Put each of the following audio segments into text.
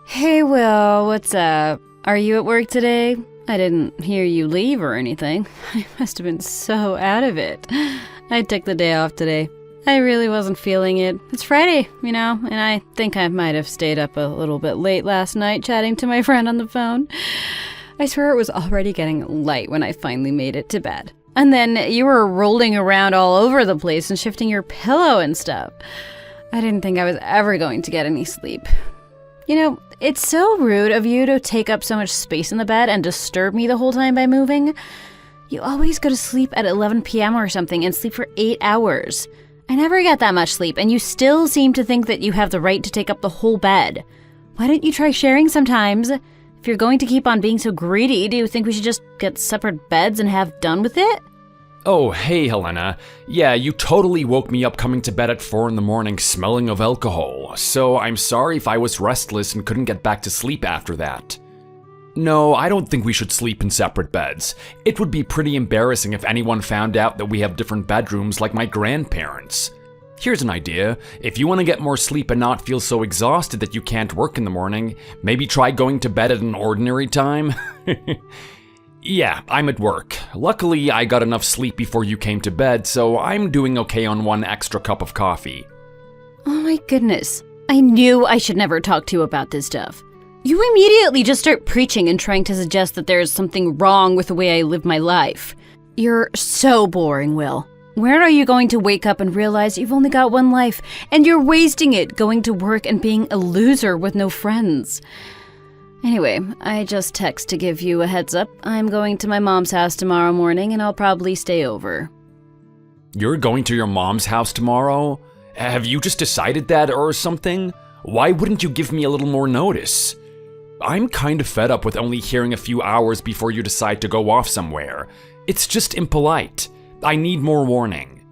Hey, Will, what's up? Are you at work today? I didn't hear you leave or anything. I must have been so out of it. I took the day off today. I really wasn't feeling it. It's Friday, and I think I might have stayed up a little bit late last night chatting to my friend on the phone. I swear it was already getting light when I finally made it to bed. And then you were rolling around all over the place and shifting your pillow and stuff. I didn't think I was ever going to get any sleep. It's so rude of you to take up so much space in the bed and disturb me the whole time by moving. You always go to sleep at 11 p.m. or something and sleep for 8 hours. I never get that much sleep, and you still seem to think that you have the right to take up the whole bed. Why don't you try sharing sometimes? If you're going to keep on being so greedy, do you think we should just get separate beds and have done with it? Oh, hey, Helena. Yeah, you totally woke me up coming to bed at 4 in the morning smelling of alcohol, so I'm sorry if I was restless and couldn't get back to sleep after that. No, I don't think we should sleep in separate beds. It would be pretty embarrassing if anyone found out that we have different bedrooms like my grandparents. Here's an idea. If you want to get more sleep and not feel so exhausted that you can't work in the morning, maybe try going to bed at an ordinary time. Yeah, I'm at work. Luckily, I got enough sleep before you came to bed, so I'm doing okay on 1 extra cup of coffee. Oh my goodness. I knew I should never talk to you about this stuff. You immediately just start preaching and trying to suggest that there is something wrong with the way I live my life. You're so boring, Will. Where are you going to wake up and realize you've only got one life, and you're wasting it going to work and being a loser with no friends? Anyway, I just text to give you a heads up. I'm going to my mom's house tomorrow morning, and I'll probably stay over. You're going to your mom's house tomorrow? Have you just decided that or something? Why wouldn't you give me a little more notice? I'm kind of fed up with only hearing a few hours before you decide to go off somewhere. It's just impolite. I need more warning.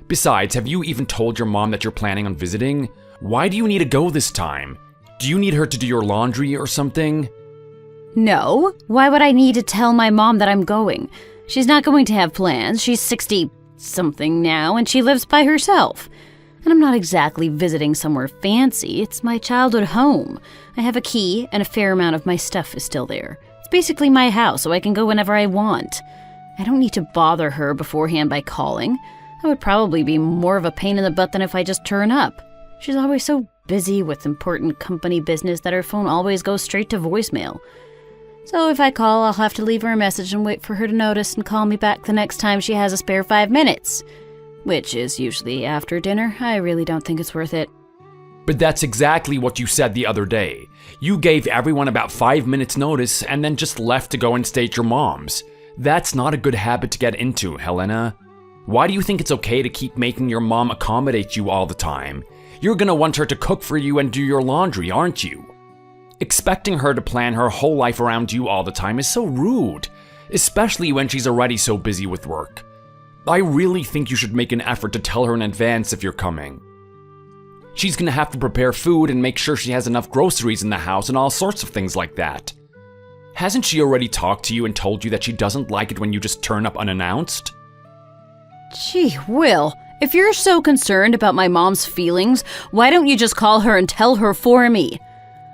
Besides, have you even told your mom that you're planning on visiting? Why do you need to go this time? Do you need her to do your laundry or something? No. Why would I need to tell my mom that I'm going? She's not going to have plans. She's 60-something now, and she lives by herself. And I'm not exactly visiting somewhere fancy. It's my childhood home. I have a key, and a fair amount of my stuff is still there. It's basically my house, so I can go whenever I want. I don't need to bother her beforehand by calling. That would probably be more of a pain in the butt than if I just turn up. She's always so busy with important company business that her phone always goes straight to voicemail. So if I call, I'll have to leave her a message and wait for her to notice and call me back the next time she has a spare 5 minutes. Which is usually after dinner. I really don't think it's worth it. But that's exactly what you said the other day. You gave everyone about 5 minutes notice and then just left to go and stay at your mom's. That's not a good habit to get into, Helena. Why do you think it's okay to keep making your mom accommodate you all the time? You're gonna want her to cook for you and do your laundry, aren't you? Expecting her to plan her whole life around you all the time is so rude, especially when she's already so busy with work. I really think you should make an effort to tell her in advance if you're coming. She's gonna have to prepare food and make sure she has enough groceries in the house and all sorts of things like that. Hasn't she already talked to you and told you that she doesn't like it when you just turn up unannounced? Gee, Will, if you're so concerned about my mom's feelings, why don't you just call her and tell her for me?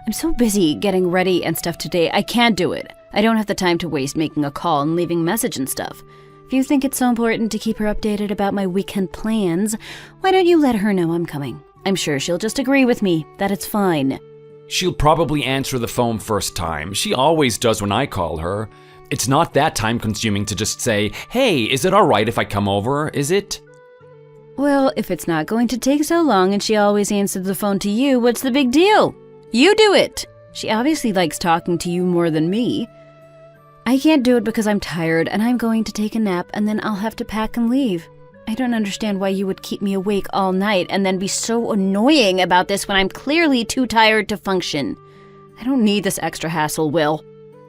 I'm so busy getting ready and stuff today, I can't do it. I don't have the time to waste making a call and leaving a message and stuff. If you think it's so important to keep her updated about my weekend plans, why don't you let her know I'm coming? I'm sure she'll just agree with me that it's fine. She'll probably answer the phone first time. She always does when I call her. It's not that time consuming to just say, "Hey, is it alright if I come over, is it?" Well, if it's not going to take so long and she always answers the phone to you, what's the big deal? You do it! She obviously likes talking to you more than me. I can't do it because I'm tired and I'm going to take a nap and then I'll have to pack and leave. I don't understand why you would keep me awake all night and then be so annoying about this when I'm clearly too tired to function. I don't need this extra hassle, Will.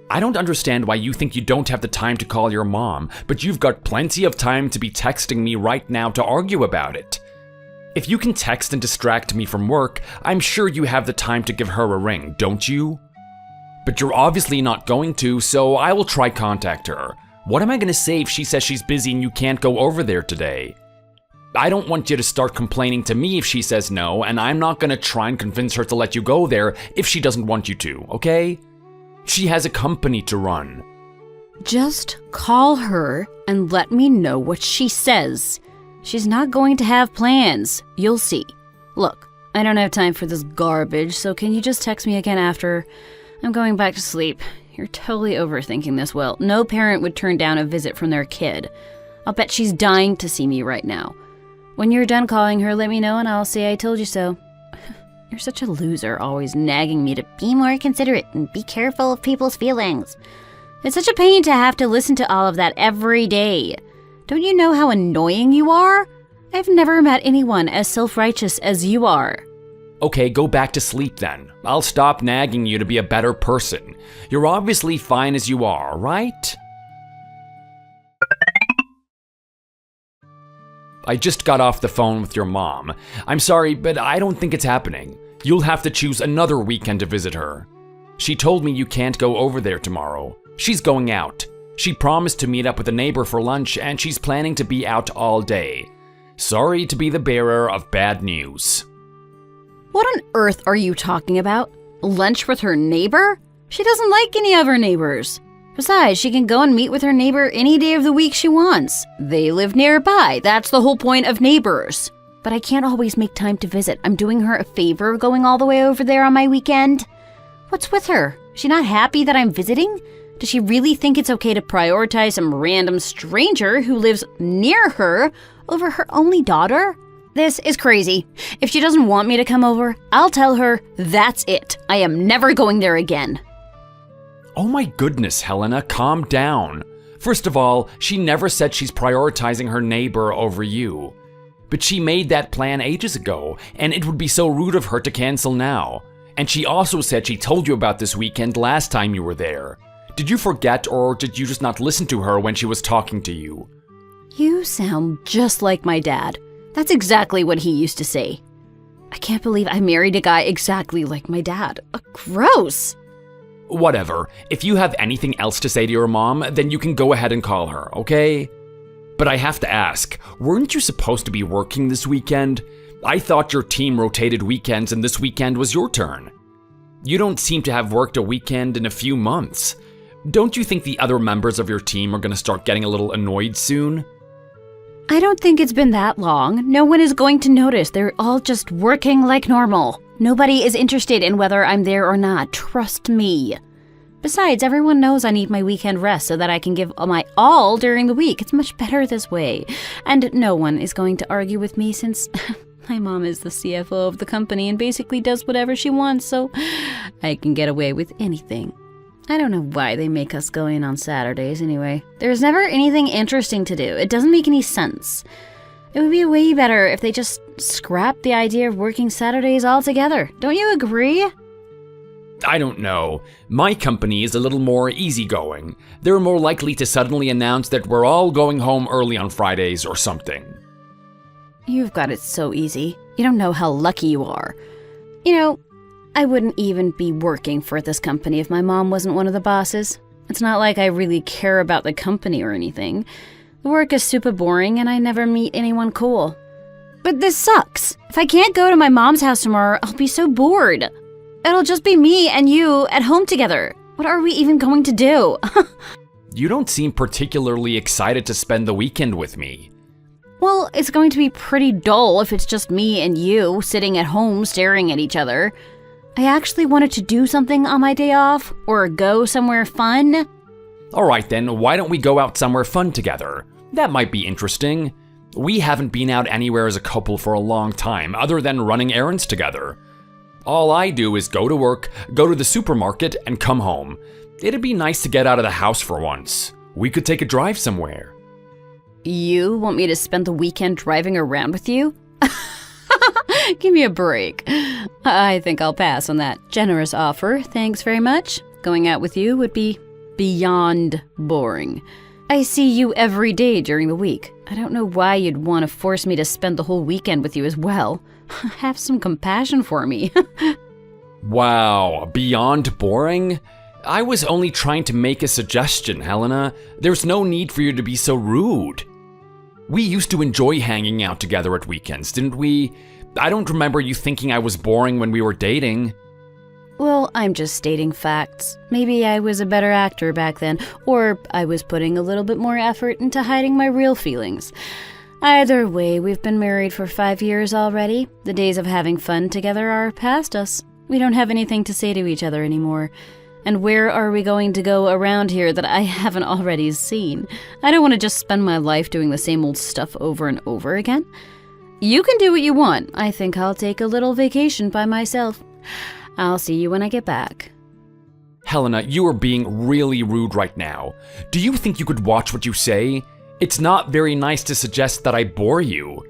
I don't understand why you think you don't have the time to call your mom, but you've got plenty of time to be texting me right now to argue about it. If you can text and distract me from work, I'm sure you have the time to give her a ring, don't you? But you're obviously not going to, so I will try contact her. What am I gonna say if she says she's busy and you can't go over there today? I don't want you to start complaining to me if she says no, and I'm not gonna try and convince her to let you go there if she doesn't want you to, okay? She has a company to run. Just call her and let me know what she says. She's not going to have plans. You'll see. Look, I don't have time for this garbage, so can you just text me again after? I'm going back to sleep. You're totally overthinking this, Will. No parent would turn down a visit from their kid. I'll bet she's dying to see me right now. When you're done calling her, let me know and I'll say I told you so. You're such a loser, always nagging me to be more considerate and be careful of people's feelings. It's such a pain to have to listen to all of that every day. Don't you know how annoying you are? I've never met anyone as self-righteous as you are. Okay, go back to sleep then. I'll stop nagging you to be a better person. You're obviously fine as you are, right? I just got off the phone with your mom. I'm sorry, but I don't think it's happening. You'll have to choose another weekend to visit her. She told me you can't go over there tomorrow. She's going out. She promised to meet up with a neighbor for lunch, and she's planning to be out all day. Sorry to be the bearer of bad news. What on earth are you talking about? Lunch with her neighbor? She doesn't like any of her neighbors. Besides, she can go and meet with her neighbor any day of the week she wants. They live nearby. That's the whole point of neighbors. But I can't always make time to visit. I'm doing her a favor going all the way over there on my weekend. What's with her? Is she not happy that I'm visiting? Does she really think it's okay to prioritize some random stranger who lives near her over her only daughter? This is crazy. If she doesn't want me to come over, I'll tell her that's it. I am never going there again. Oh my goodness, Helena, calm down. First of all, she never said she's prioritizing her neighbor over you. But she made that plan ages ago, and it would be so rude of her to cancel now. And she also said she told you about this weekend last time you were there. Did you forget, or did you just not listen to her when she was talking to you? You sound just like my dad. That's exactly what he used to say. I can't believe I married a guy exactly like my dad. Gross! Whatever. If you have anything else to say to your mom, then you can go ahead and call her, okay? But I have to ask, weren't you supposed to be working this weekend? I thought your team rotated weekends and this weekend was your turn. You don't seem to have worked a weekend in a few months. Don't you think the other members of your team are going to start getting a little annoyed soon? I don't think it's been that long. No one is going to notice. They're all just working like normal. Nobody is interested in whether I'm there or not. Trust me. Besides, everyone knows I need my weekend rest so that I can give my all during the week. It's much better this way. And no one is going to argue with me since my mom is the CFO of the company and basically does whatever she wants, so I can get away with anything. I don't know why they make us go in on Saturdays anyway. There's never anything interesting to do. It doesn't make any sense. It would be way better if they just scrapped the idea of working Saturdays altogether. Don't you agree? I don't know. My company is a little more easygoing. They're more likely to suddenly announce that we're all going home early on Fridays or something. You've got it so easy. You don't know how lucky you are. You know, I wouldn't even be working for this company if my mom wasn't one of the bosses. It's not like I really care about the company or anything. The work is super boring and I never meet anyone cool. But this sucks. If I can't go to my mom's house tomorrow, I'll be so bored. It'll just be me and you at home together. What are we even going to do? You don't seem particularly excited to spend the weekend with me. Well, it's going to be pretty dull if it's just me and you sitting at home staring at each other. I actually wanted to do something on my day off, or go somewhere fun. Alright then, why don't we go out somewhere fun together? That might be interesting. We haven't been out anywhere as a couple for a long time, other than running errands together. All I do is go to work, go to the supermarket, and come home. It'd be nice to get out of the house for once. We could take a drive somewhere. You want me to spend the weekend driving around with you? Give me a break. I think I'll pass on that generous offer. Thanks very much. Going out with you would be beyond boring. I see you every day during the week. I don't know why you'd want to force me to spend the whole weekend with you as well. Have some compassion for me. Wow, beyond boring? I was only trying to make a suggestion, Helena. There's no need for you to be so rude. We used to enjoy hanging out together at weekends, didn't we? I don't remember you thinking I was boring when we were dating. Well, I'm just stating facts. Maybe I was a better actor back then, or I was putting a little bit more effort into hiding my real feelings. Either way, we've been married for 5 years already. The days of having fun together are past us. We don't have anything to say to each other anymore. And where are we going to go around here that I haven't already seen? I don't want to just spend my life doing the same old stuff over and over again. You can do what you want. I think I'll take a little vacation by myself. I'll see you when I get back. Helena, you are being really rude right now. Do you think you could watch what you say? It's not very nice to suggest that I bore you.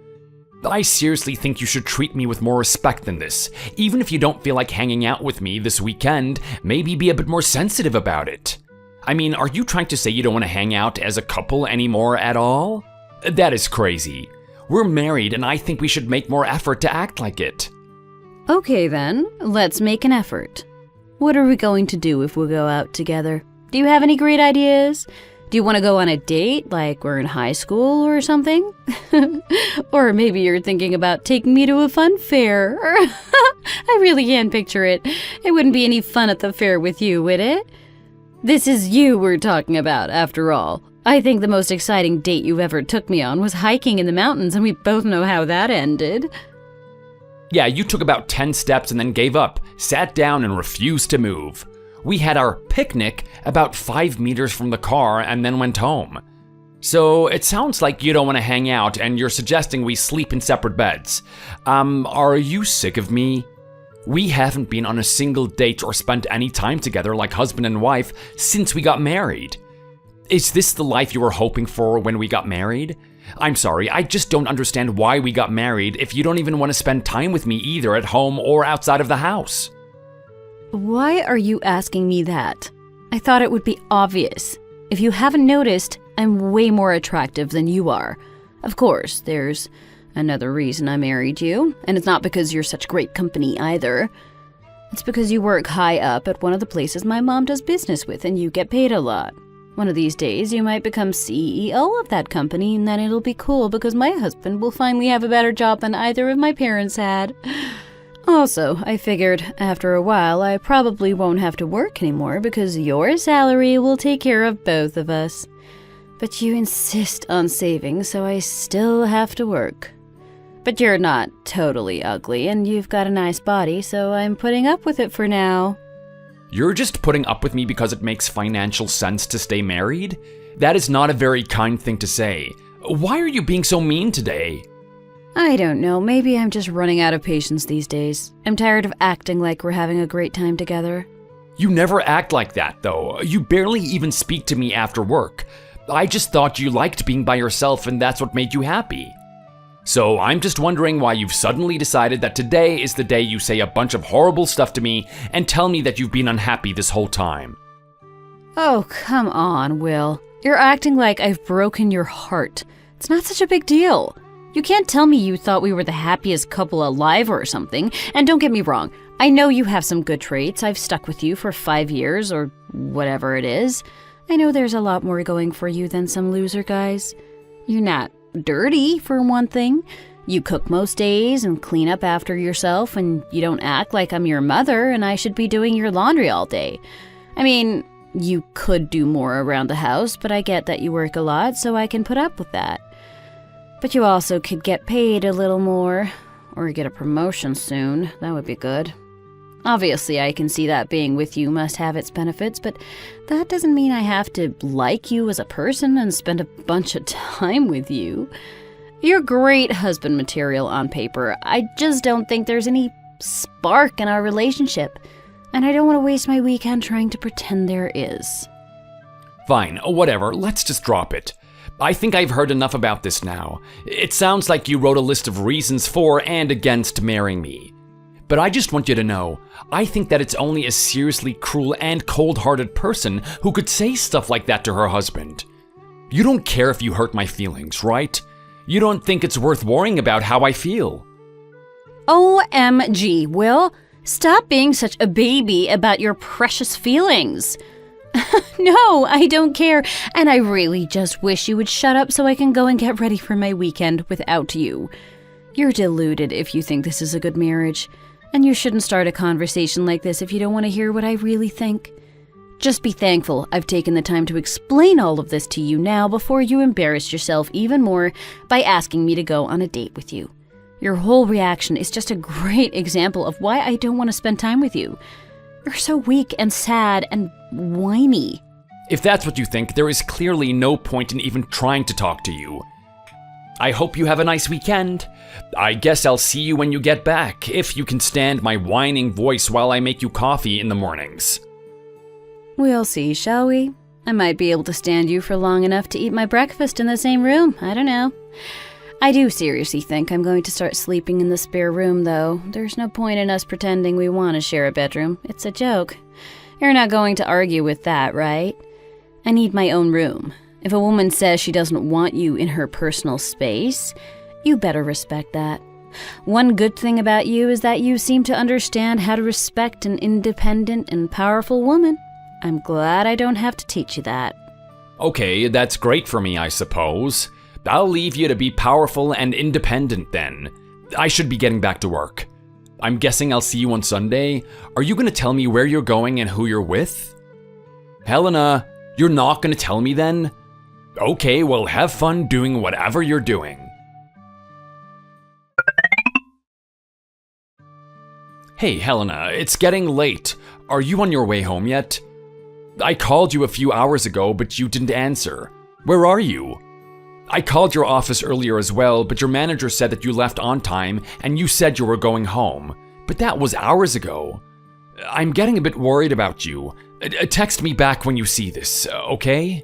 I seriously think you should treat me with more respect than this. Even if you don't feel like hanging out with me this weekend, maybe be a bit more sensitive about it. I mean, are you trying to say you don't want to hang out as a couple anymore at all? That is crazy. We're married and I think we should make more effort to act like it. Okay then, let's make an effort. What are we going to do if we go out together? Do you have any great ideas? Do you want to go on a date like we're in high school or something? Or maybe you're thinking about taking me to a fun fair. I really can't picture it. It wouldn't be any fun at the fair with you, would it? This is you we're talking about, after all. I think the most exciting date you ever took me on was hiking in the mountains, and we both know how that ended. Yeah, you took about 10 steps and then gave up, sat down and refused to move. We had our picnic about 5 meters from the car and then went home. So it sounds like you don't want to hang out and you're suggesting we sleep in separate beds. Are you sick of me? We haven't been on a single date or spent any time together like husband and wife since we got married. Is this the life you were hoping for when we got married? I'm sorry, I just don't understand why we got married if you don't even want to spend time with me either at home or outside of the house. Why are you asking me that? I thought it would be obvious. If you haven't noticed, I'm way more attractive than you are. Of course, there's another reason I married you, and it's not because you're such great company either. It's because you work high up at one of the places my mom does business with and you get paid a lot. One of these days, you might become CEO of that company, and then it'll be cool because my husband will finally have a better job than either of my parents had. Also, I figured after a while I probably won't have to work anymore because your salary will take care of both of us. But you insist on saving, so I still have to work. But you're not totally ugly, and you've got a nice body, so I'm putting up with it for now. You're just putting up with me because it makes financial sense to stay married? That is not a very kind thing to say. Why are you being so mean today? I don't know, maybe I'm just running out of patience these days. I'm tired of acting like we're having a great time together. You never act like that, though. You barely even speak to me after work. I just thought you liked being by yourself and that's what made you happy. So I'm just wondering why you've suddenly decided that today is the day you say a bunch of horrible stuff to me and tell me that you've been unhappy this whole time. Oh, come on, Will. You're acting like I've broken your heart. It's not such a big deal. You can't tell me you thought we were the happiest couple alive or something. And don't get me wrong, I know you have some good traits. I've stuck with you for 5 years or whatever it is. I know there's a lot more going for you than some loser guys. You're not dirty, for one thing. You cook most days and clean up after yourself, and you don't act like I'm your mother and I should be doing your laundry all day. I mean, you could do more around the house, but I get that you work a lot, so I can put up with that. But you also could get paid a little more, or get a promotion soon. That would be good. Obviously, I can see that being with you must have its benefits, but that doesn't mean I have to like you as a person and spend a bunch of time with you. You're great husband material on paper. I just don't think there's any spark in our relationship, and I don't want to waste my weekend trying to pretend there is. Fine, whatever, let's just drop it. I think I've heard enough about this now. It sounds like you wrote a list of reasons for and against marrying me. But I just want you to know, I think that it's only a seriously cruel and cold-hearted person who could say stuff like that to her husband. You don't care if you hurt my feelings, right? You don't think it's worth worrying about how I feel. OMG, Will. Stop being such a baby about your precious feelings. No, I don't care, and I really just wish you would shut up so I can go and get ready for my weekend without you. You're deluded if you think this is a good marriage, and you shouldn't start a conversation like this if you don't want to hear what I really think. Just be thankful I've taken the time to explain all of this to you now before you embarrass yourself even more by asking me to go on a date with you. Your whole reaction is just a great example of why I don't want to spend time with you. You're so weak and sad and whiny. If that's what you think, there is clearly no point in even trying to talk to you. I hope you have a nice weekend. I guess I'll see you when you get back, if you can stand my whining voice while I make you coffee in the mornings. We'll see, shall we? I might be able to stand you for long enough to eat my breakfast in the same room. I don't know. I do seriously think I'm going to start sleeping in the spare room, though. There's no point in us pretending we want to share a bedroom. It's a joke. You're not going to argue with that, right? I need my own room. If a woman says she doesn't want you in her personal space, you better respect that. One good thing about you is that you seem to understand how to respect an independent and powerful woman. I'm glad I don't have to teach you that. Okay, that's great for me, I suppose. I'll leave you to be powerful and independent then. I should be getting back to work. I'm guessing I'll see you on Sunday. Are you going to tell me where you're going and who you're with? Helena, you're not going to tell me then? Okay, well, have fun doing whatever you're doing. Hey, Helena, it's getting late. Are you on your way home yet? I called you a few hours ago, but you didn't answer. Where are you? I called your office earlier as well, but your manager said that you left on time and you said you were going home. But that was hours ago. I'm getting a bit worried about you. Text me back when you see this, okay?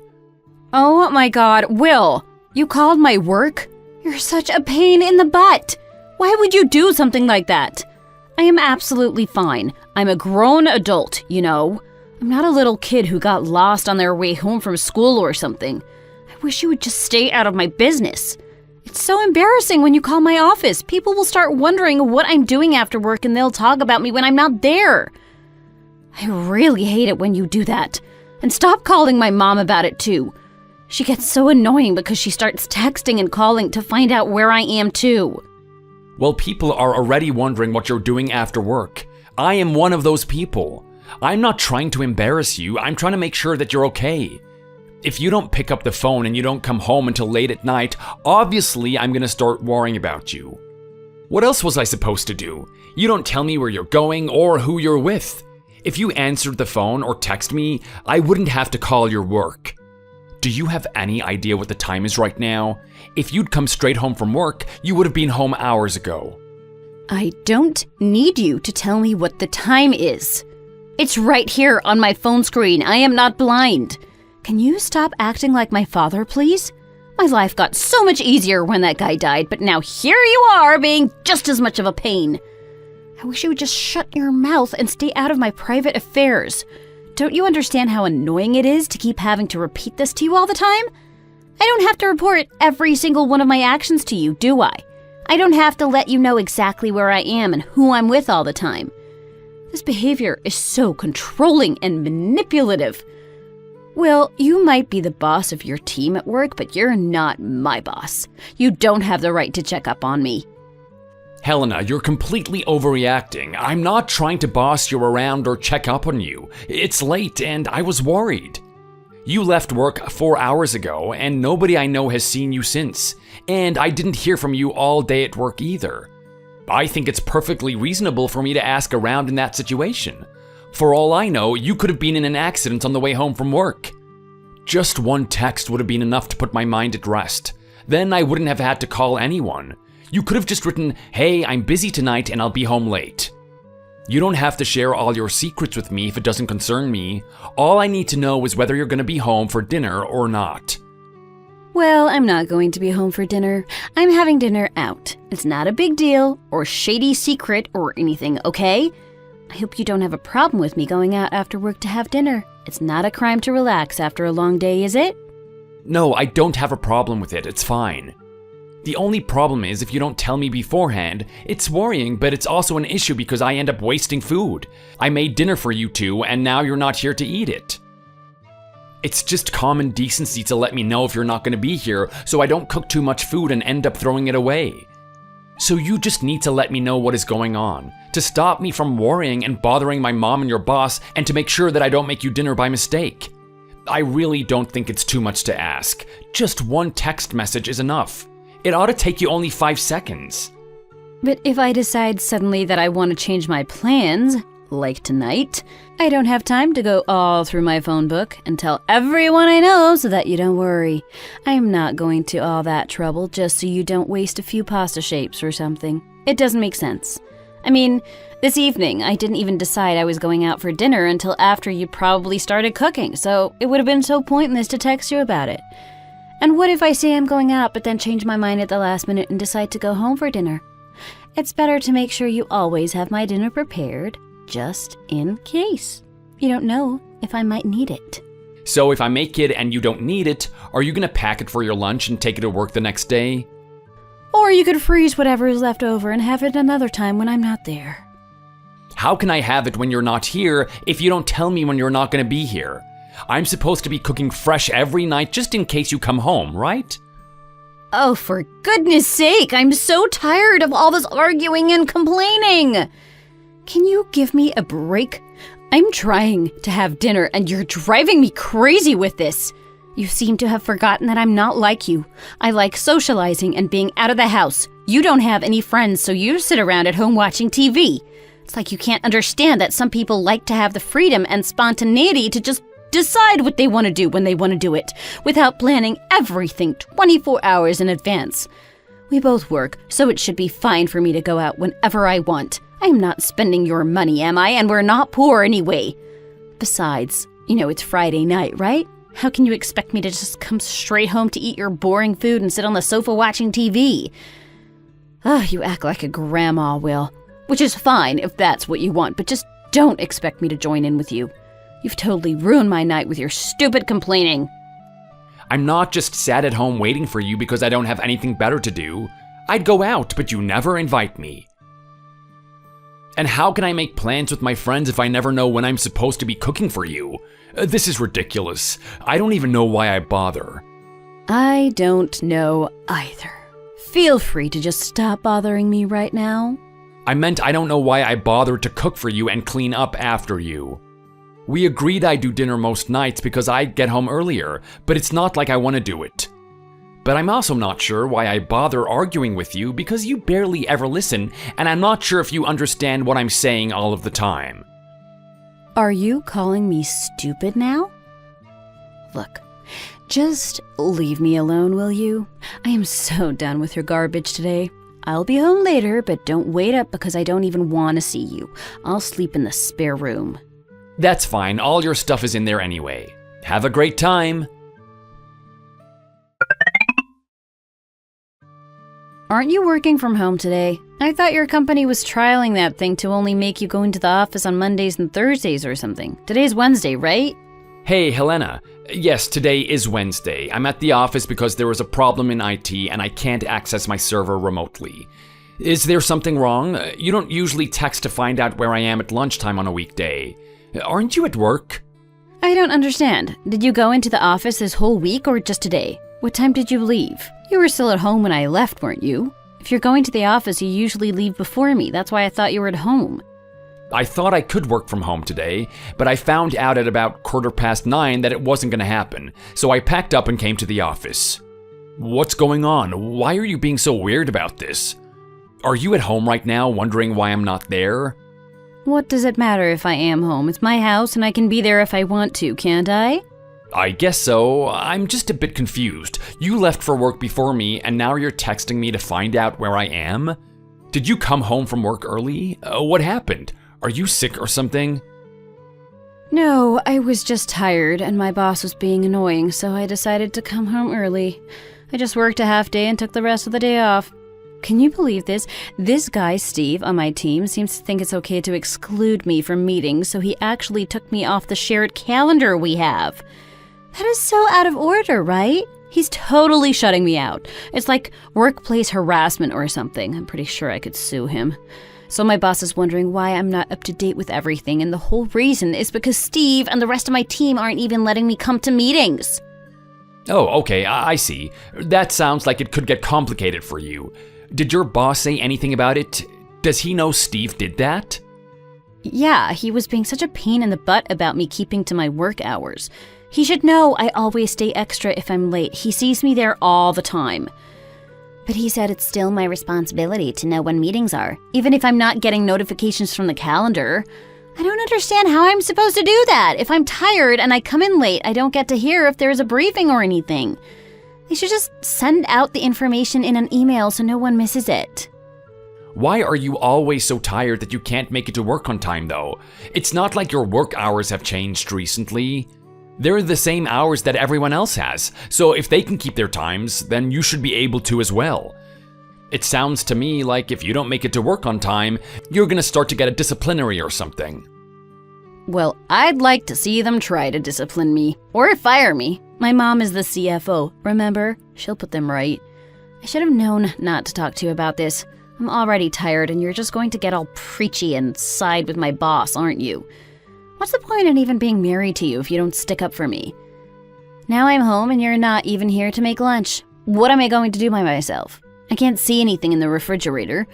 Oh my god, Will! You called my work? You're such a pain in the butt! Why would you do something like that? I am absolutely fine. I'm a grown adult, you know. I'm not a little kid who got lost on their way home from school or something. I wish you would just stay out of my business. It's so embarrassing when you call my office. People will start wondering what I'm doing after work and they'll talk about me when I'm not there. I really hate it when you do that. And stop calling my mom about it too. She gets so annoying because she starts texting and calling to find out where I am too. Well, people are already wondering what you're doing after work. I am one of those people. I'm not trying to embarrass you. I'm trying to make sure that you're okay. If you don't pick up the phone and you don't come home until late at night, obviously I'm gonna start worrying about you. What else was I supposed to do? You don't tell me where you're going or who you're with. If you answered the phone or text me, I wouldn't have to call your work. Do you have any idea what the time is right now? If you'd come straight home from work, you would have been home hours ago. I don't need you to tell me what the time is. It's right here on my phone screen. I am not blind. Can you stop acting like my father, please? My life got so much easier when that guy died, but now here you are being just as much of a pain. I wish you would just shut your mouth and stay out of my private affairs. Don't you understand how annoying it is to keep having to repeat this to you all the time? I don't have to report every single one of my actions to you, do I? I don't have to let you know exactly where I am and who I'm with all the time. This behavior is so controlling and manipulative. Well, you might be the boss of your team at work, but you're not my boss. You don't have the right to check up on me. Helena, you're completely overreacting. I'm not trying to boss you around or check up on you. It's late and I was worried. You left work 4 hours ago and nobody I know has seen you since. And I didn't hear from you all day at work either. I think it's perfectly reasonable for me to ask around in that situation. For all I know, you could have been in an accident on the way home from work. Just one text would have been enough to put my mind at rest. Then I wouldn't have had to call anyone. You could have just written, "Hey, I'm busy tonight and I'll be home late." You don't have to share all your secrets with me if it doesn't concern me. All I need to know is whether you're going to be home for dinner or not. Well, I'm not going to be home for dinner. I'm having dinner out. It's not a big deal or shady secret or anything, okay? I hope you don't have a problem with me going out after work to have dinner. It's not a crime to relax after a long day, is it? No, I don't have a problem with it. It's fine. The only problem is if you don't tell me beforehand. It's worrying, but it's also an issue because I end up wasting food. I made dinner for you two, and now you're not here to eat it. It's just common decency to let me know if you're not going to be here so I don't cook too much food and end up throwing it away. So you just need to let me know what is going on, to stop me from worrying and bothering my mom and your boss, and to make sure that I don't make you dinner by mistake. I really don't think it's too much to ask. Just one text message is enough. It ought to take you only 5 seconds. But if I decide suddenly that I want to change my plans, like tonight, I don't have time to go all through my phone book and tell everyone I know so that you don't worry. I am not going to all that trouble just so you don't waste a few pasta shapes or something. It doesn't make sense. I mean, this evening I didn't even decide I was going out for dinner until after you probably started cooking, so it would have been so pointless to text you about it. And what if I say I'm going out but then change my mind at the last minute and decide to go home for dinner? It's better to make sure you always have my dinner prepared, just in case. You don't know if I might need it. So if I make it and you don't need it, are you gonna pack it for your lunch and take it to work the next day? Or you could freeze whatever is left over and have it another time when I'm not there. How can I have it when you're not here if you don't tell me when you're not gonna be here? I'm supposed to be cooking fresh every night just in case you come home, right? Oh, for goodness sake, I'm so tired of all this arguing and complaining. Can you give me a break? I'm trying to have dinner and you're driving me crazy with this. You seem to have forgotten that I'm not like you. I like socializing and being out of the house. You don't have any friends, so you sit around at home watching TV. It's like you can't understand that some people like to have the freedom and spontaneity to just decide what they want to do when they want to do it, without planning everything 24 hours in advance. We both work, so it should be fine for me to go out whenever I want. I'm not spending your money, am I? And we're not poor anyway. Besides, you know it's Friday night, right? How can you expect me to just come straight home to eat your boring food and sit on the sofa watching TV? You act like a grandma will. Which is fine if that's what you want, but just don't expect me to join in with you. You've totally ruined my night with your stupid complaining. I'm not just sat at home waiting for you because I don't have anything better to do. I'd go out, but you never invite me. And how can I make plans with my friends if I never know when I'm supposed to be cooking for you? This is ridiculous. I don't even know why I bother. I don't know either. Feel free to just stop bothering me right now. I meant I don't know why I bothered to cook for you and clean up after you. We agreed I'd do dinner most nights because I'd get home earlier, but it's not like I want to do it. But I'm also not sure why I bother arguing with you because you barely ever listen, and I'm not sure if you understand what I'm saying all of the time. Are you calling me stupid now? Look, just leave me alone, will you? I am so done with your garbage today. I'll be home later, but don't wait up because I don't even want to see you. I'll sleep in the spare room. That's fine, all your stuff is in there anyway. Have a great time. Aren't you working from home today? I thought your company was trialing that thing to only make you go into the office on Mondays and Thursdays or something. Today's Wednesday, right? Hey, Helena. Yes, today is Wednesday. I'm at the office because there was a problem in IT and I can't access my server remotely. Is there something wrong? You don't usually text to find out where I am at lunchtime on a weekday. Aren't you at work? I don't understand. Did you go into the office this whole week or just today? What time did you leave? You were still at home when I left, weren't you? If you're going to the office, you usually leave before me. That's why I thought you were at home. I thought I could work from home today, but I found out at about 9:15 that it wasn't going to happen, so I packed up and came to the office. What's going on? Why are you being so weird about this? Are you at home right now wondering why I'm not there? What does it matter if I am home? It's my house and I can be there if I want to, can't I? I guess so. I'm just a bit confused. You left for work before me, and now you're texting me to find out where I am? Did you come home from work early? What happened? Are you sick or something? No, I was just tired and my boss was being annoying, so I decided to come home early. I just worked a half day and took the rest of the day off. Can you believe this? This guy, Steve, on my team seems to think it's okay to exclude me from meetings, so he actually took me off the shared calendar we have. That is so out of order, right? He's totally shutting me out. It's like workplace harassment or something. I'm pretty sure I could sue him. So my boss is wondering why I'm not up to date with everything, and the whole reason is because Steve and the rest of my team aren't even letting me come to meetings. Oh, okay, I see. That sounds like it could get complicated for you. Did your boss say anything about it? Does he know Steve did that? Yeah, he was being such a pain in the butt about me keeping to my work hours. He should know I always stay extra if I'm late. He sees me there all the time. But he said it's still my responsibility to know when meetings are, even if I'm not getting notifications from the calendar. I don't understand how I'm supposed to do that. If I'm tired and I come in late, I don't get to hear if there's a briefing or anything. They should just send out the information in an email so no one misses it. Why are you always so tired that you can't make it to work on time, though? It's not like your work hours have changed recently. They're the same hours that everyone else has, so if they can keep their times, then you should be able to as well. It sounds to me like if you don't make it to work on time, you're gonna start to get a disciplinary or something. Well, I'd like to see them try to discipline me, or fire me. My mom is the CFO, remember? She'll put them right. I should have known not to talk to you about this. I'm already tired and you're just going to get all preachy and side with my boss, aren't you? What's the point in even being married to you if you don't stick up for me? Now I'm home and you're not even here to make lunch. What am I going to do by myself? I can't see anything in the refrigerator.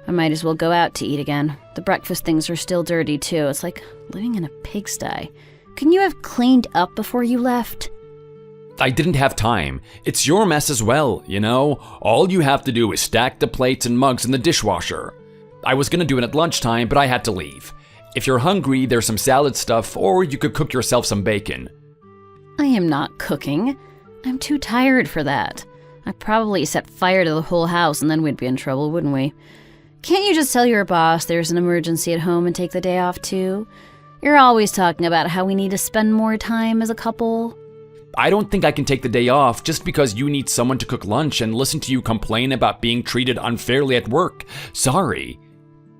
I might as well go out to eat again. The breakfast things are still dirty too. It's like living in a pigsty. Couldn't you have cleaned up before you left? I didn't have time. It's your mess as well, you know? All you have to do is stack the plates and mugs in the dishwasher. I was gonna do it at lunchtime, but I had to leave. If you're hungry, there's some salad stuff, or you could cook yourself some bacon. I am not cooking. I'm too tired for that. I'd probably set fire to the whole house and then we'd be in trouble, wouldn't we? Can't you just tell your boss there's an emergency at home and take the day off too? You're always talking about how we need to spend more time as a couple. I don't think I can take the day off just because you need someone to cook lunch and listen to you complain about being treated unfairly at work. Sorry.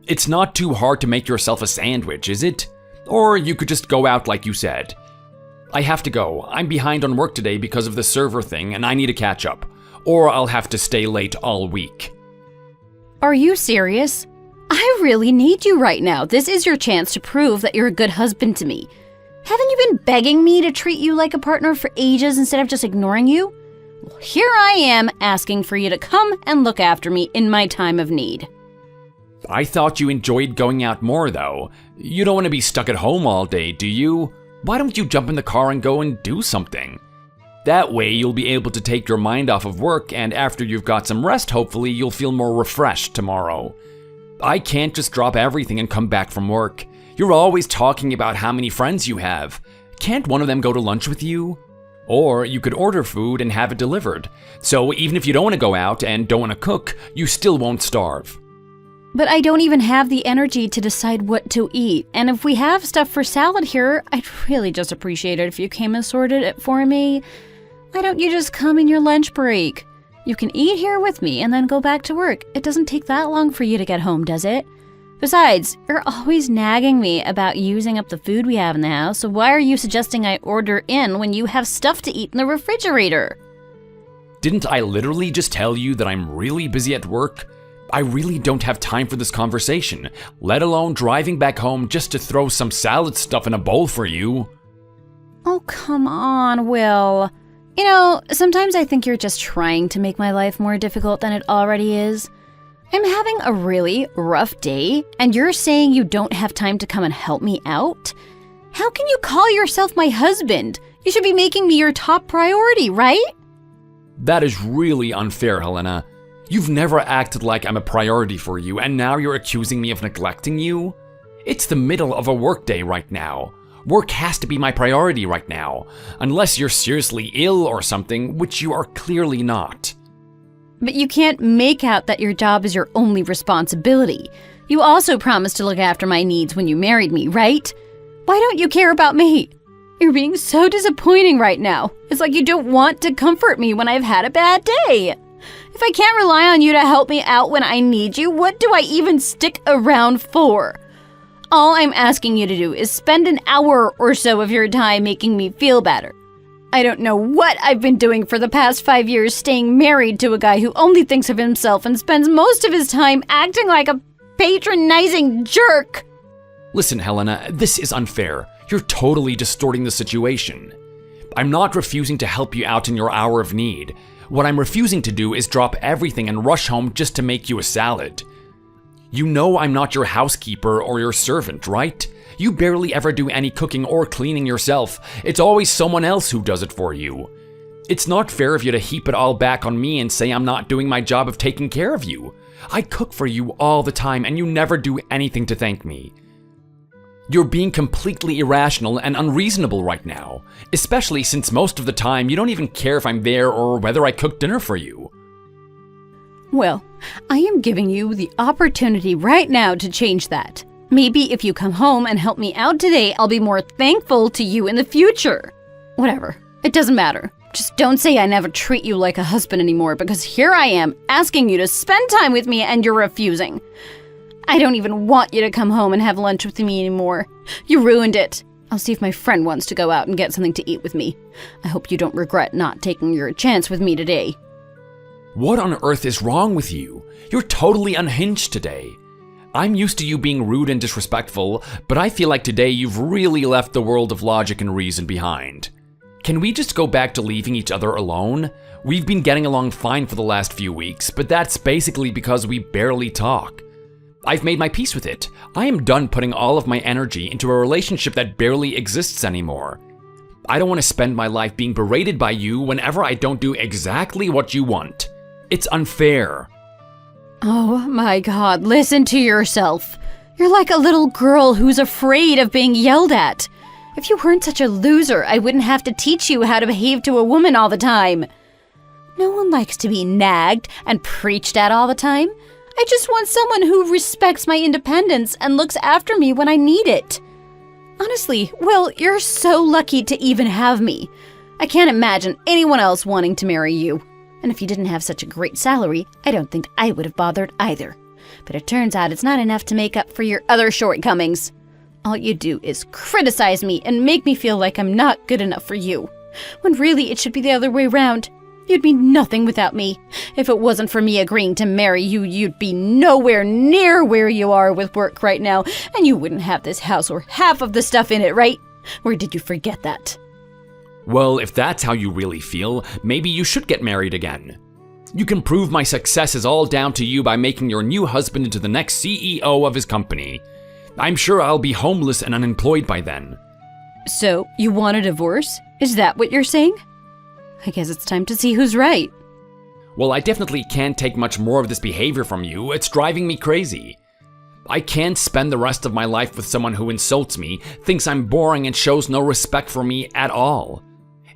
It's not too hard to make yourself a sandwich, is it? Or you could just go out like you said. I have to go. I'm behind on work today because of the server thing and I need to catch up. Or I'll have to stay late all week. Are you serious? I really need you right now. This is your chance to prove that you're a good husband to me. Haven't you been begging me to treat you like a partner for ages instead of just ignoring you? Well, here I am asking for you to come and look after me in my time of need. I thought you enjoyed going out more, though. You don't want to be stuck at home all day, do you? Why don't you jump in the car and go and do something? That way you'll be able to take your mind off of work, and after you've got some rest, hopefully, you'll feel more refreshed tomorrow. I can't just drop everything and come back from work. You're always talking about how many friends you have. Can't one of them go to lunch with you? Or you could order food and have it delivered. So even if you don't want to go out and don't want to cook, you still won't starve. But I don't even have the energy to decide what to eat. And if we have stuff for salad here, I'd really just appreciate it if you came and sorted it for me. Why don't you just come in your lunch break? You can eat here with me and then go back to work. It doesn't take that long for you to get home, does it? Besides, you're always nagging me about using up the food we have in the house, so why are you suggesting I order in when you have stuff to eat in the refrigerator? Didn't I literally just tell you that I'm really busy at work? I really don't have time for this conversation, let alone driving back home just to throw some salad stuff in a bowl for you. Oh, come on, Will. You know, sometimes I think you're just trying to make my life more difficult than it already is. I'm having a really rough day, and you're saying you don't have time to come and help me out? How can you call yourself my husband? You should be making me your top priority, right? That is really unfair, Helena. You've never acted like I'm a priority for you, and now you're accusing me of neglecting you? It's the middle of a workday right now. Work has to be my priority right now, unless you're seriously ill or something, which you are clearly not. But you can't make out that your job is your only responsibility. You also promised to look after my needs when you married me, right? Why don't you care about me? You're being so disappointing right now. It's like you don't want to comfort me when I've had a bad day. If I can't rely on you to help me out when I need you, what do I even stick around for? All I'm asking you to do is spend an hour or so of your time making me feel better. I don't know what I've been doing for the past 5 years staying married to a guy who only thinks of himself and spends most of his time acting like a patronizing jerk! Listen, Helena, this is unfair. You're totally distorting the situation. I'm not refusing to help you out in your hour of need. What I'm refusing to do is drop everything and rush home just to make you a salad. You know I'm not your housekeeper or your servant, right? You barely ever do any cooking or cleaning yourself. It's always someone else who does it for you. It's not fair of you to heap it all back on me and say I'm not doing my job of taking care of you. I cook for you all the time and you never do anything to thank me. You're being completely irrational and unreasonable right now, especially since most of the time you don't even care if I'm there or whether I cook dinner for you. Well, I am giving you the opportunity right now to change that. Maybe if you come home and help me out today, I'll be more thankful to you in the future. Whatever. It doesn't matter. Just don't say I never treat you like a husband anymore, because here I am asking you to spend time with me and you're refusing. I don't even want you to come home and have lunch with me anymore. You ruined it. I'll see if my friend wants to go out and get something to eat with me. I hope you don't regret not taking your chance with me today. What on earth is wrong with you? You're totally unhinged today. I'm used to you being rude and disrespectful, but I feel like today you've really left the world of logic and reason behind. Can we just go back to leaving each other alone? We've been getting along fine for the last few weeks, but that's basically because we barely talk. I've made my peace with it. I am done putting all of my energy into a relationship that barely exists anymore. I don't want to spend my life being berated by you whenever I don't do exactly what you want. It's unfair. Oh my God, listen to yourself. You're like a little girl who's afraid of being yelled at. If you weren't such a loser, I wouldn't have to teach you how to behave to a woman all the time. No one likes to be nagged and preached at all the time. I just want someone who respects my independence and looks after me when I need it. Honestly, Will, you're so lucky to even have me. I can't imagine anyone else wanting to marry you. And if you didn't have such a great salary, I don't think I would have bothered either. But it turns out it's not enough to make up for your other shortcomings. All you do is criticize me and make me feel like I'm not good enough for you, when really it should be the other way around. You'd be nothing without me. If it wasn't for me agreeing to marry you, you'd be nowhere near where you are with work right now, and you wouldn't have this house or half of the stuff in it, right? Or did you forget that? Well, if that's how you really feel, maybe you should get married again. You can prove my success is all down to you by making your new husband into the next CEO of his company. I'm sure I'll be homeless and unemployed by then. So, you want a divorce? Is that what you're saying? I guess it's time to see who's right. Well, I definitely can't take much more of this behavior from you. It's driving me crazy. I can't spend the rest of my life with someone who insults me, thinks I'm boring, and shows no respect for me at all.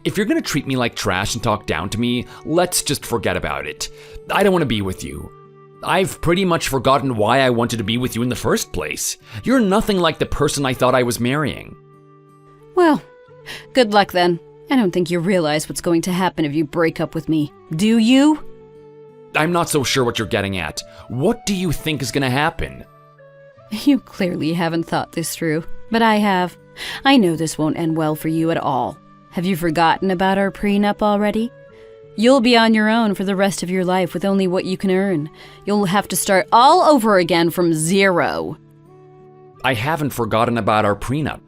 If you're gonna treat me like trash and talk down to me, let's just forget about it. I don't want to be with you. I've pretty much forgotten why I wanted to be with you in the first place. You're nothing like the person I thought I was marrying. Well, good luck then. I don't think you realize what's going to happen if you break up with me. Do you? I'm not so sure what you're getting at. What do you think is gonna happen? You clearly haven't thought this through, but I have. I know this won't end well for you at all. Have you forgotten about our prenup already? You'll be on your own for the rest of your life with only what you can earn. You'll have to start all over again from zero. I haven't forgotten about our prenup,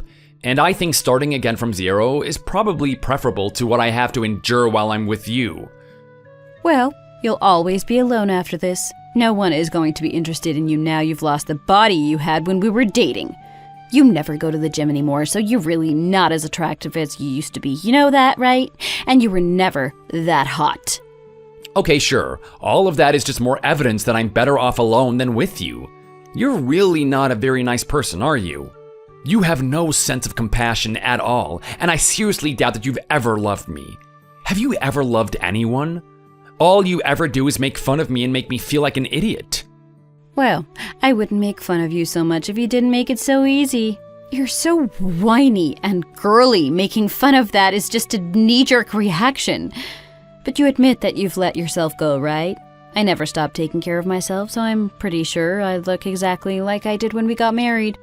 and I think starting again from zero is probably preferable to what I have to endure while I'm with you. Well, you'll always be alone after this. No one is going to be interested in you now you've lost the body you had when we were dating. You never go to the gym anymore, so you're really not as attractive as you used to be. You know that, right? And you were never that hot. Okay, sure. All of that is just more evidence that I'm better off alone than with you. You're really not a very nice person, are you? You have no sense of compassion at all, and I seriously doubt that you've ever loved me. Have you ever loved anyone? All you ever do is make fun of me and make me feel like an idiot. Well, I wouldn't make fun of you so much if you didn't make it so easy. You're so whiny and girly. Making fun of that is just a knee-jerk reaction. But you admit that you've let yourself go, right? I never stopped taking care of myself, so I'm pretty sure I look exactly like I did when we got married.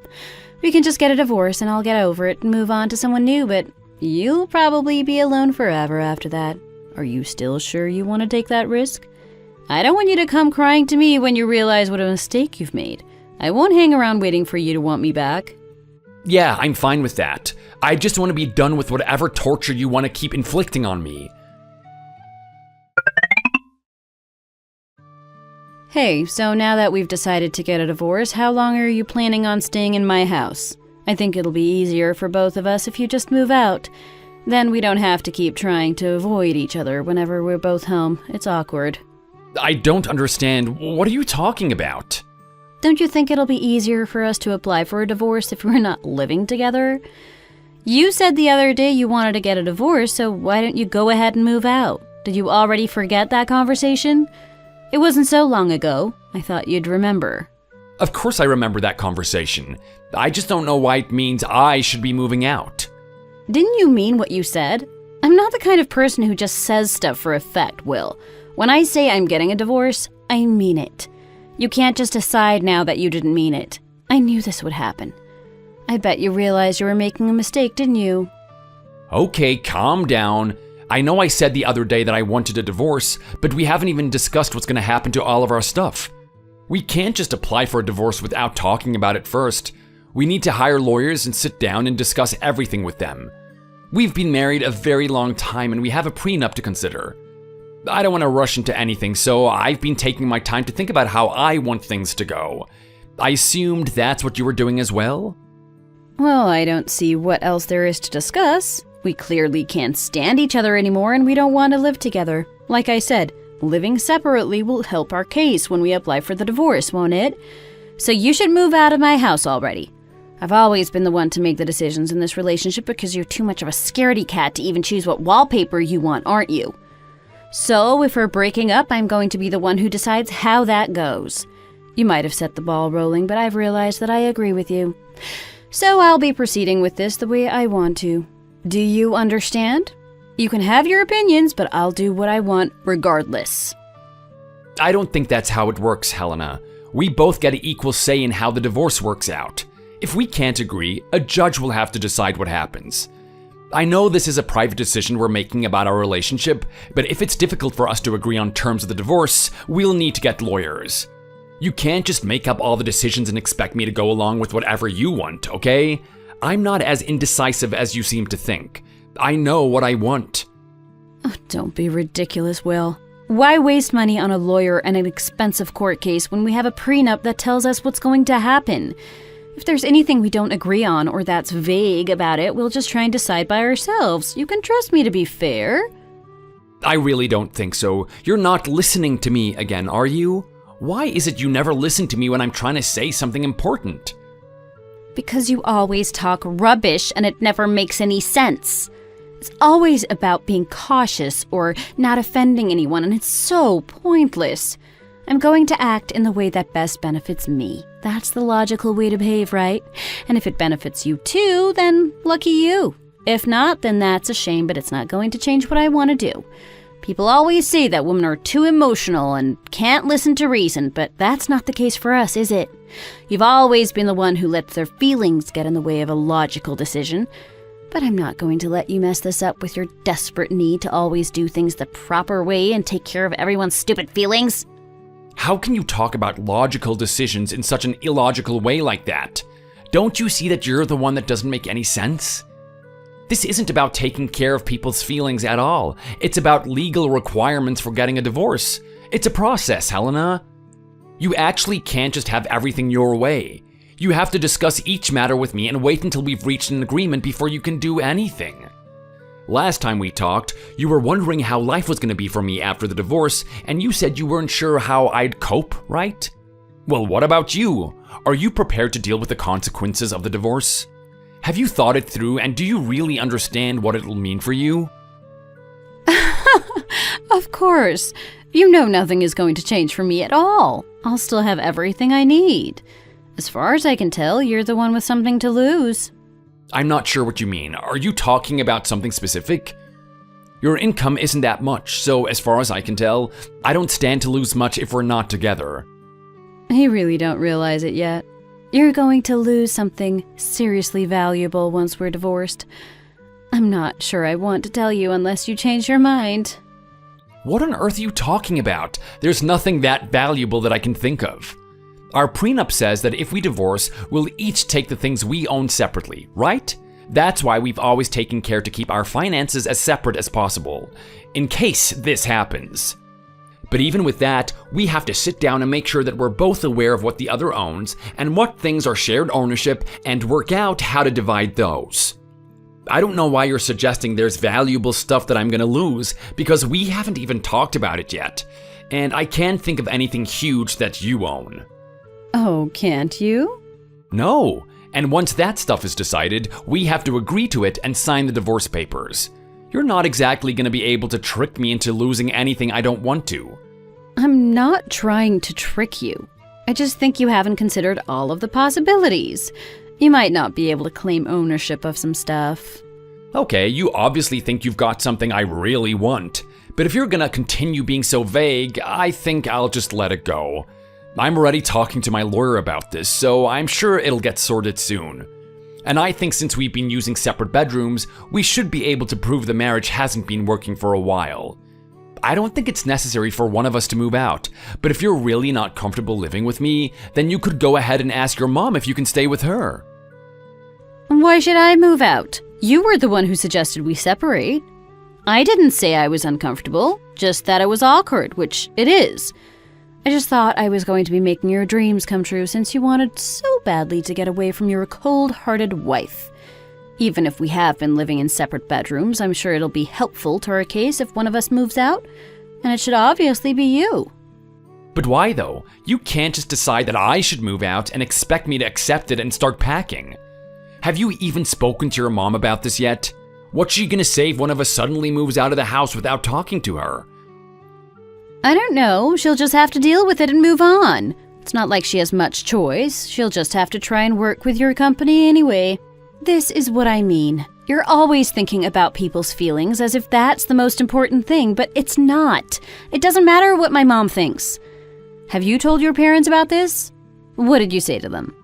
We can just get a divorce and I'll get over it and move on to someone new, but you'll probably be alone forever after that. Are you still sure you want to take that risk? I don't want you to come crying to me when you realize what a mistake you've made. I won't hang around waiting for you to want me back. Yeah, I'm fine with that. I just want to be done with whatever torture you want to keep inflicting on me. Hey, so now that we've decided to get a divorce, how long are you planning on staying in my house? I think it'll be easier for both of us if you just move out. Then we don't have to keep trying to avoid each other whenever we're both home. It's awkward. I don't understand. What are you talking about? Don't you think it'll be easier for us to apply for a divorce if we're not living together? You said the other day you wanted to get a divorce, so why don't you go ahead and move out? Did you already forget that conversation? It wasn't so long ago. I thought you'd remember. Of course I remember that conversation. I just don't know why it means I should be moving out. Didn't you mean what you said? I'm not the kind of person who just says stuff for effect, Will. When I say I'm getting a divorce, I mean it. You can't just decide now that you didn't mean it. I knew this would happen. I bet you realized you were making a mistake, didn't you? Okay, calm down. I know I said the other day that I wanted a divorce, but we haven't even discussed what's going to happen to all of our stuff. We can't just apply for a divorce without talking about it first. We need to hire lawyers and sit down and discuss everything with them. We've been married a very long time and we have a prenup to consider. I don't want to rush into anything, so I've been taking my time to think about how I want things to go. I assumed that's what you were doing as well? Well, I don't see what else there is to discuss. We clearly can't stand each other anymore and we don't want to live together. Like I said, living separately will help our case when we apply for the divorce, won't it? So you should move out of my house already. I've always been the one to make the decisions in this relationship because you're too much of a scaredy cat to even choose what wallpaper you want, aren't you? So if we're breaking up, I'm going to be the one who decides how that goes. You might have set the ball rolling, but I've realized that I agree with you. So I'll be proceeding with this the way I want to. Do you understand? You can have your opinions, but I'll do what I want regardless. I don't think that's how it works, Helena. We both get an equal say in how the divorce works out. If we can't agree, a judge will have to decide what happens. I know this is a private decision we're making about our relationship, but if it's difficult for us to agree on terms of the divorce, we'll need to get lawyers. You can't just make up all the decisions and expect me to go along with whatever you want, okay? I'm not as indecisive as you seem to think. I know what I want. Oh, don't be ridiculous, Will. Why waste money on a lawyer and an expensive court case when we have a prenup that tells us what's going to happen? If there's anything we don't agree on or that's vague about it, we'll just try and decide by ourselves. You can trust me to be fair. I really don't think so. You're not listening to me again, are you? Why is it you never listen to me when I'm trying to say something important? Because you always talk rubbish and it never makes any sense. It's always about being cautious or not offending anyone, and it's so pointless. I'm going to act in the way that best benefits me. That's the logical way to behave, right? And if it benefits you too, then lucky you. If not, then that's a shame, but it's not going to change what I want to do. People always say that women are too emotional and can't listen to reason, but that's not the case for us, is it? You've always been the one who lets their feelings get in the way of a logical decision. But I'm not going to let you mess this up with your desperate need to always do things the proper way and take care of everyone's stupid feelings. How can you talk about logical decisions in such an illogical way like that? Don't you see that you're the one that doesn't make any sense? This isn't about taking care of people's feelings at all. It's about legal requirements for getting a divorce. It's a process, Helena. You actually can't just have everything your way. You have to discuss each matter with me and wait until we've reached an agreement before you can do anything. Last time we talked, you were wondering how life was going to be for me after the divorce, and you said you weren't sure how I'd cope, right? Well, what about you? Are you prepared to deal with the consequences of the divorce? Have you thought it through, and do you really understand what it'll mean for you? Of course. You know nothing is going to change for me at all. I'll still have everything I need. As far as I can tell, you're the one with something to lose. I'm not sure what you mean. Are you talking about something specific? Your income isn't that much, so as far as I can tell, I don't stand to lose much if we're not together. You really don't realize it yet. You're going to lose something seriously valuable once we're divorced. I'm not sure I want to tell you unless you change your mind. What on earth are you talking about? There's nothing that valuable that I can think of. Our prenup says that if we divorce, we'll each take the things we own separately, right? That's why we've always taken care to keep our finances as separate as possible, in case this happens. But even with that, we have to sit down and make sure that we're both aware of what the other owns and what things are shared ownership and work out how to divide those. I don't know why you're suggesting there's valuable stuff that I'm gonna lose, because we haven't even talked about it yet, and I can't think of anything huge that you own. Oh, can't you? No, and once that stuff is decided, we have to agree to it and sign the divorce papers. You're not exactly gonna be able to trick me into losing anything I don't want to. I'm not trying to trick you. I just think you haven't considered all of the possibilities. You might not be able to claim ownership of some stuff. Okay, you obviously think you've got something I really want, but if you're gonna continue being so vague, I think I'll just let it go. I'm already talking to my lawyer about this, so I'm sure it'll get sorted soon. And I think since we've been using separate bedrooms, we should be able to prove the marriage hasn't been working for a while. I don't think it's necessary for one of us to move out, but if you're really not comfortable living with me, then you could go ahead and ask your mom if you can stay with her. Why should I move out? You were the one who suggested we separate. I didn't say I was uncomfortable, just that it was awkward, which it is. I just thought I was going to be making your dreams come true since you wanted so badly to get away from your cold-hearted wife. Even if we have been living in separate bedrooms, I'm sure it'll be helpful to our case if one of us moves out, and it should obviously be you. But why though? You can't just decide that I should move out and expect me to accept it and start packing. Have you even spoken to your mom about this yet? What's she gonna say if one of us suddenly moves out of the house without talking to her? I don't know. She'll just have to deal with it and move on. It's not like she has much choice. She'll just have to try and work with your company anyway. This is what I mean. You're always thinking about people's feelings as if that's the most important thing, but it's not. It doesn't matter what my mom thinks. Have you told your parents about this? What did you say to them?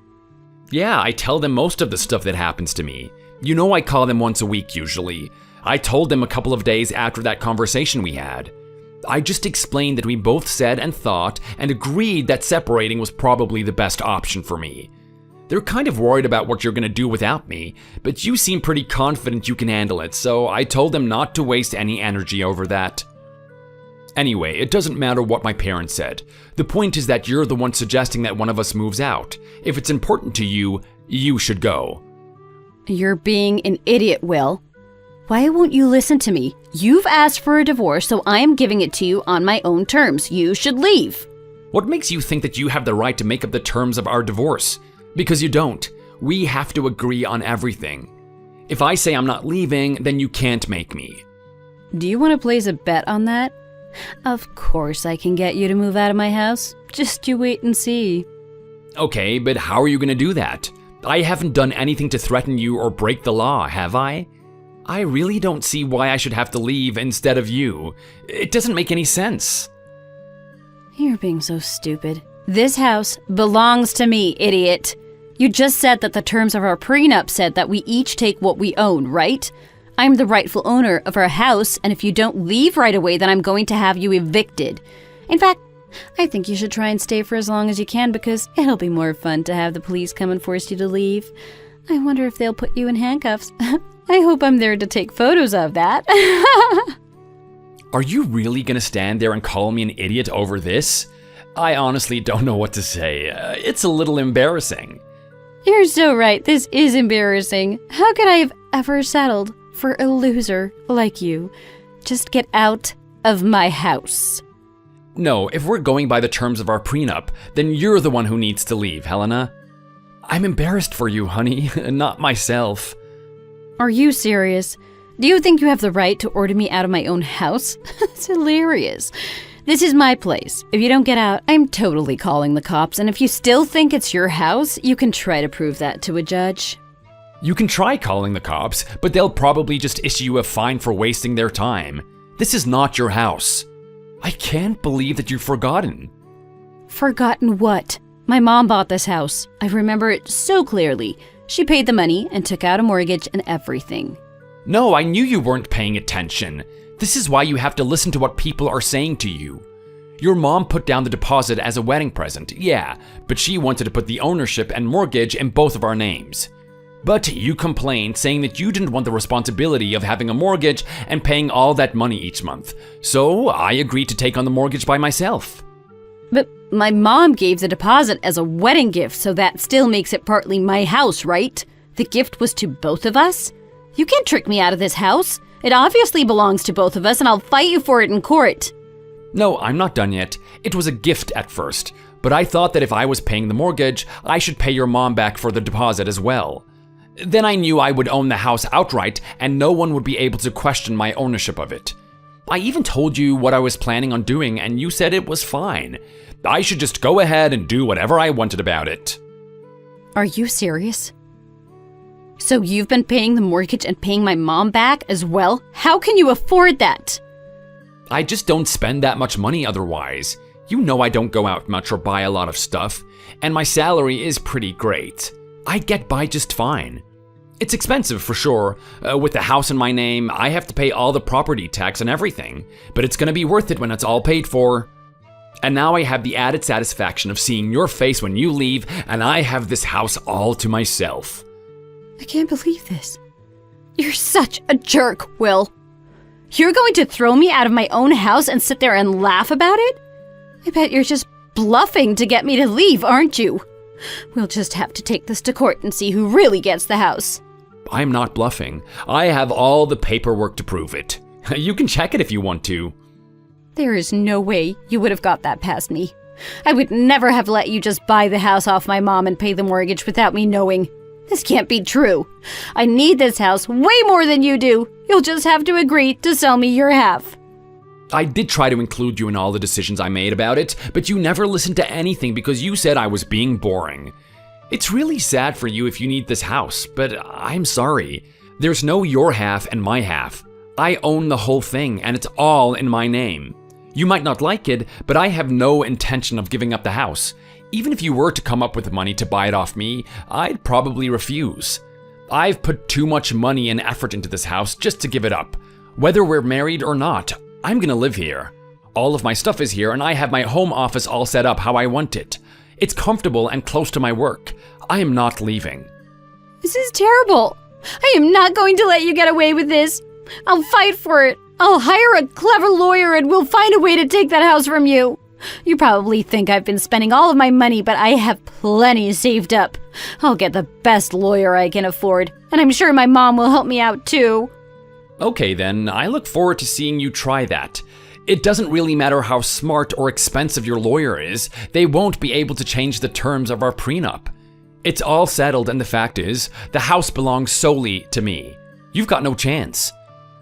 Yeah, I tell them most of the stuff that happens to me. You know I call them once a week usually. I told them a couple of days after that conversation we had. I just explained that we both said and thought and agreed that separating was probably the best option for me. They're kind of worried about what you're gonna do without me, but you seem pretty confident you can handle it, so I told them not to waste any energy over that. Anyway, it doesn't matter what my parents said. The point is that you're the one suggesting that one of us moves out. If it's important to you, you should go. You're being an idiot, Will. Why won't you listen to me? You've asked for a divorce, so I am giving it to you on my own terms. You should leave. What makes you think that you have the right to make up the terms of our divorce? Because you don't. We have to agree on everything. If I say I'm not leaving, then you can't make me. Do you want to place a bet on that? Of course I can get you to move out of my house. Just you wait and see. Okay, but how are you gonna do that? I haven't done anything to threaten you or break the law, have I? I really don't see why I should have to leave instead of you. It doesn't make any sense. You're being so stupid. This house belongs to me, idiot. You just said that the terms of our prenup said that we each take what we own, right? I'm the rightful owner of our house, and if you don't leave right away, then I'm going to have you evicted. In fact, I think you should try and stay for as long as you can because it'll be more fun to have the police come and force you to leave. I wonder if they'll put you in handcuffs. I hope I'm there to take photos of that. Are you really gonna stand there and call me an idiot over this? I honestly don't know what to say. It's a little embarrassing. You're so right. This is embarrassing. How could I have ever settled for a loser like you? Just get out of my house. No, if we're going by the terms of our prenup, then you're the one who needs to leave, Helena. I'm embarrassed for you, honey, not myself. Are you serious? Do you think you have the right to order me out of my own house? It's hilarious. This is my place. If you don't get out, I'm totally calling the cops, and if you still think it's your house, you can try to prove that to a judge. You can try calling the cops, but they'll probably just issue you a fine for wasting their time. This is not your house. I can't believe that you've forgotten. Forgotten what? My mom bought this house. I remember it so clearly. She paid the money and took out a mortgage and everything. No, I knew you weren't paying attention. This is why you have to listen to what people are saying to you. Your mom put down the deposit as a wedding present, yeah, but she wanted to put the ownership and mortgage in both of our names. But you complained, saying that you didn't want the responsibility of having a mortgage and paying all that money each month. So I agreed to take on the mortgage by myself. But my mom gave the deposit as a wedding gift, so that still makes it partly my house, right? The gift was to both of us? You can't trick me out of this house. It obviously belongs to both of us, and I'll fight you for it in court. No, I'm not done yet. It was a gift at first, but I thought that if I was paying the mortgage, I should pay your mom back for the deposit as well. Then I knew I would own the house outright and no one would be able to question my ownership of it. I even told you what I was planning on doing and you said it was fine. I should just go ahead and do whatever I wanted about it. Are you serious? So you've been paying the mortgage and paying my mom back as well? How can you afford that? I just don't spend that much money otherwise. You know I don't go out much or buy a lot of stuff, and my salary is pretty great. I get by just fine. It's expensive for sure. With the house in my name, I have to pay all the property tax and everything, but it's gonna be worth it when it's all paid for. And now I have the added satisfaction of seeing your face when you leave, and I have this house all to myself. I can't believe this. You're such a jerk, Will. You're going to throw me out of my own house and sit there and laugh about it? I bet you're just bluffing to get me to leave, aren't you? We'll just have to take this to court and see who really gets the house. I'm not bluffing. I have all the paperwork to prove it. You can check it if you want to. There is no way you would have got that past me. I would never have let you just buy the house off my mom and pay the mortgage without me knowing. This can't be true. I need this house way more than you do. You'll just have to agree to sell me your half. I did try to include you in all the decisions I made about it, but you never listened to anything because you said I was being boring. It's really sad for you if you need this house, but I'm sorry. There's no your half and my half. I own the whole thing, and it's all in my name. You might not like it, but I have no intention of giving up the house. Even if you were to come up with money to buy it off me, I'd probably refuse. I've put too much money and effort into this house just to give it up. Whether we're married or not, I'm gonna live here. All of my stuff is here and I have my home office all set up how I want it. It's comfortable and close to my work. I am not leaving. This is terrible. I am not going to let you get away with this. I'll fight for it. I'll hire a clever lawyer and we'll find a way to take that house from you. You probably think I've been spending all of my money, but I have plenty saved up. I'll get the best lawyer I can afford, and I'm sure my mom will help me out too. Okay then, I look forward to seeing you try that. It doesn't really matter how smart or expensive your lawyer is, they won't be able to change the terms of our prenup. It's all settled and the fact is, the house belongs solely to me. You've got no chance.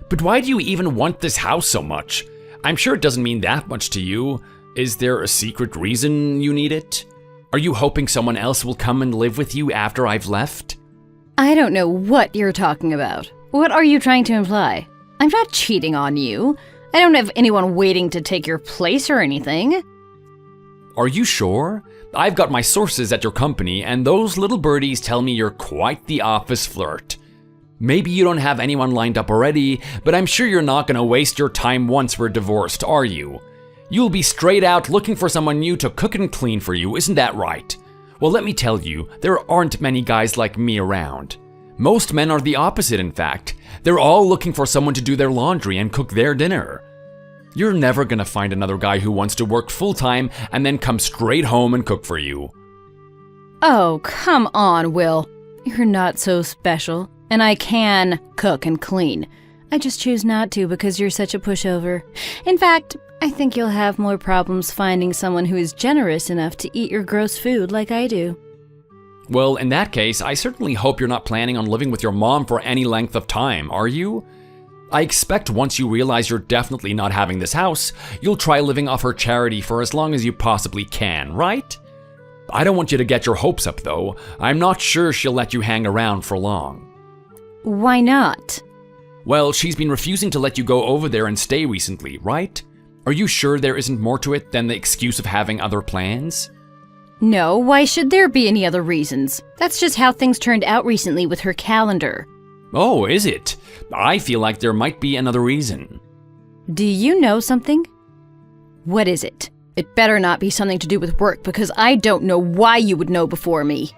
But why do you even want this house so much? I'm sure it doesn't mean that much to you. Is there a secret reason you need it? Are you hoping someone else will come and live with you after I've left? I don't know what you're talking about. What are you trying to imply? I'm not cheating on you. I don't have anyone waiting to take your place or anything. Are you sure? I've got my sources at your company, and those little birdies tell me you're quite the office flirt. Maybe you don't have anyone lined up already, but I'm sure you're not gonna waste your time once we're divorced, are you? You'll be straight out looking for someone new to cook and clean for you, isn't that right? Well, let me tell you, there aren't many guys like me around. Most men are the opposite, in fact. They're all looking for someone to do their laundry and cook their dinner. You're never gonna find another guy who wants to work full-time and then come straight home and cook for you. Oh, come on, Will. You're not so special, and I can cook and clean. I just choose not to because you're such a pushover. In fact, I think you'll have more problems finding someone who is generous enough to eat your gross food like I do. Well, in that case, I certainly hope you're not planning on living with your mom for any length of time, are you? I expect once you realize you're definitely not having this house, you'll try living off her charity for as long as you possibly can, right? I don't want you to get your hopes up, though. I'm not sure she'll let you hang around for long. Why not? Well, she's been refusing to let you go over there and stay recently, right? Are you sure there isn't more to it than the excuse of having other plans? No, why should there be any other reasons? That's just how things turned out recently with her calendar. Oh, is it? I feel like there might be another reason. Do you know something? What is it? It better not be something to do with work, because I don't know why you would know before me.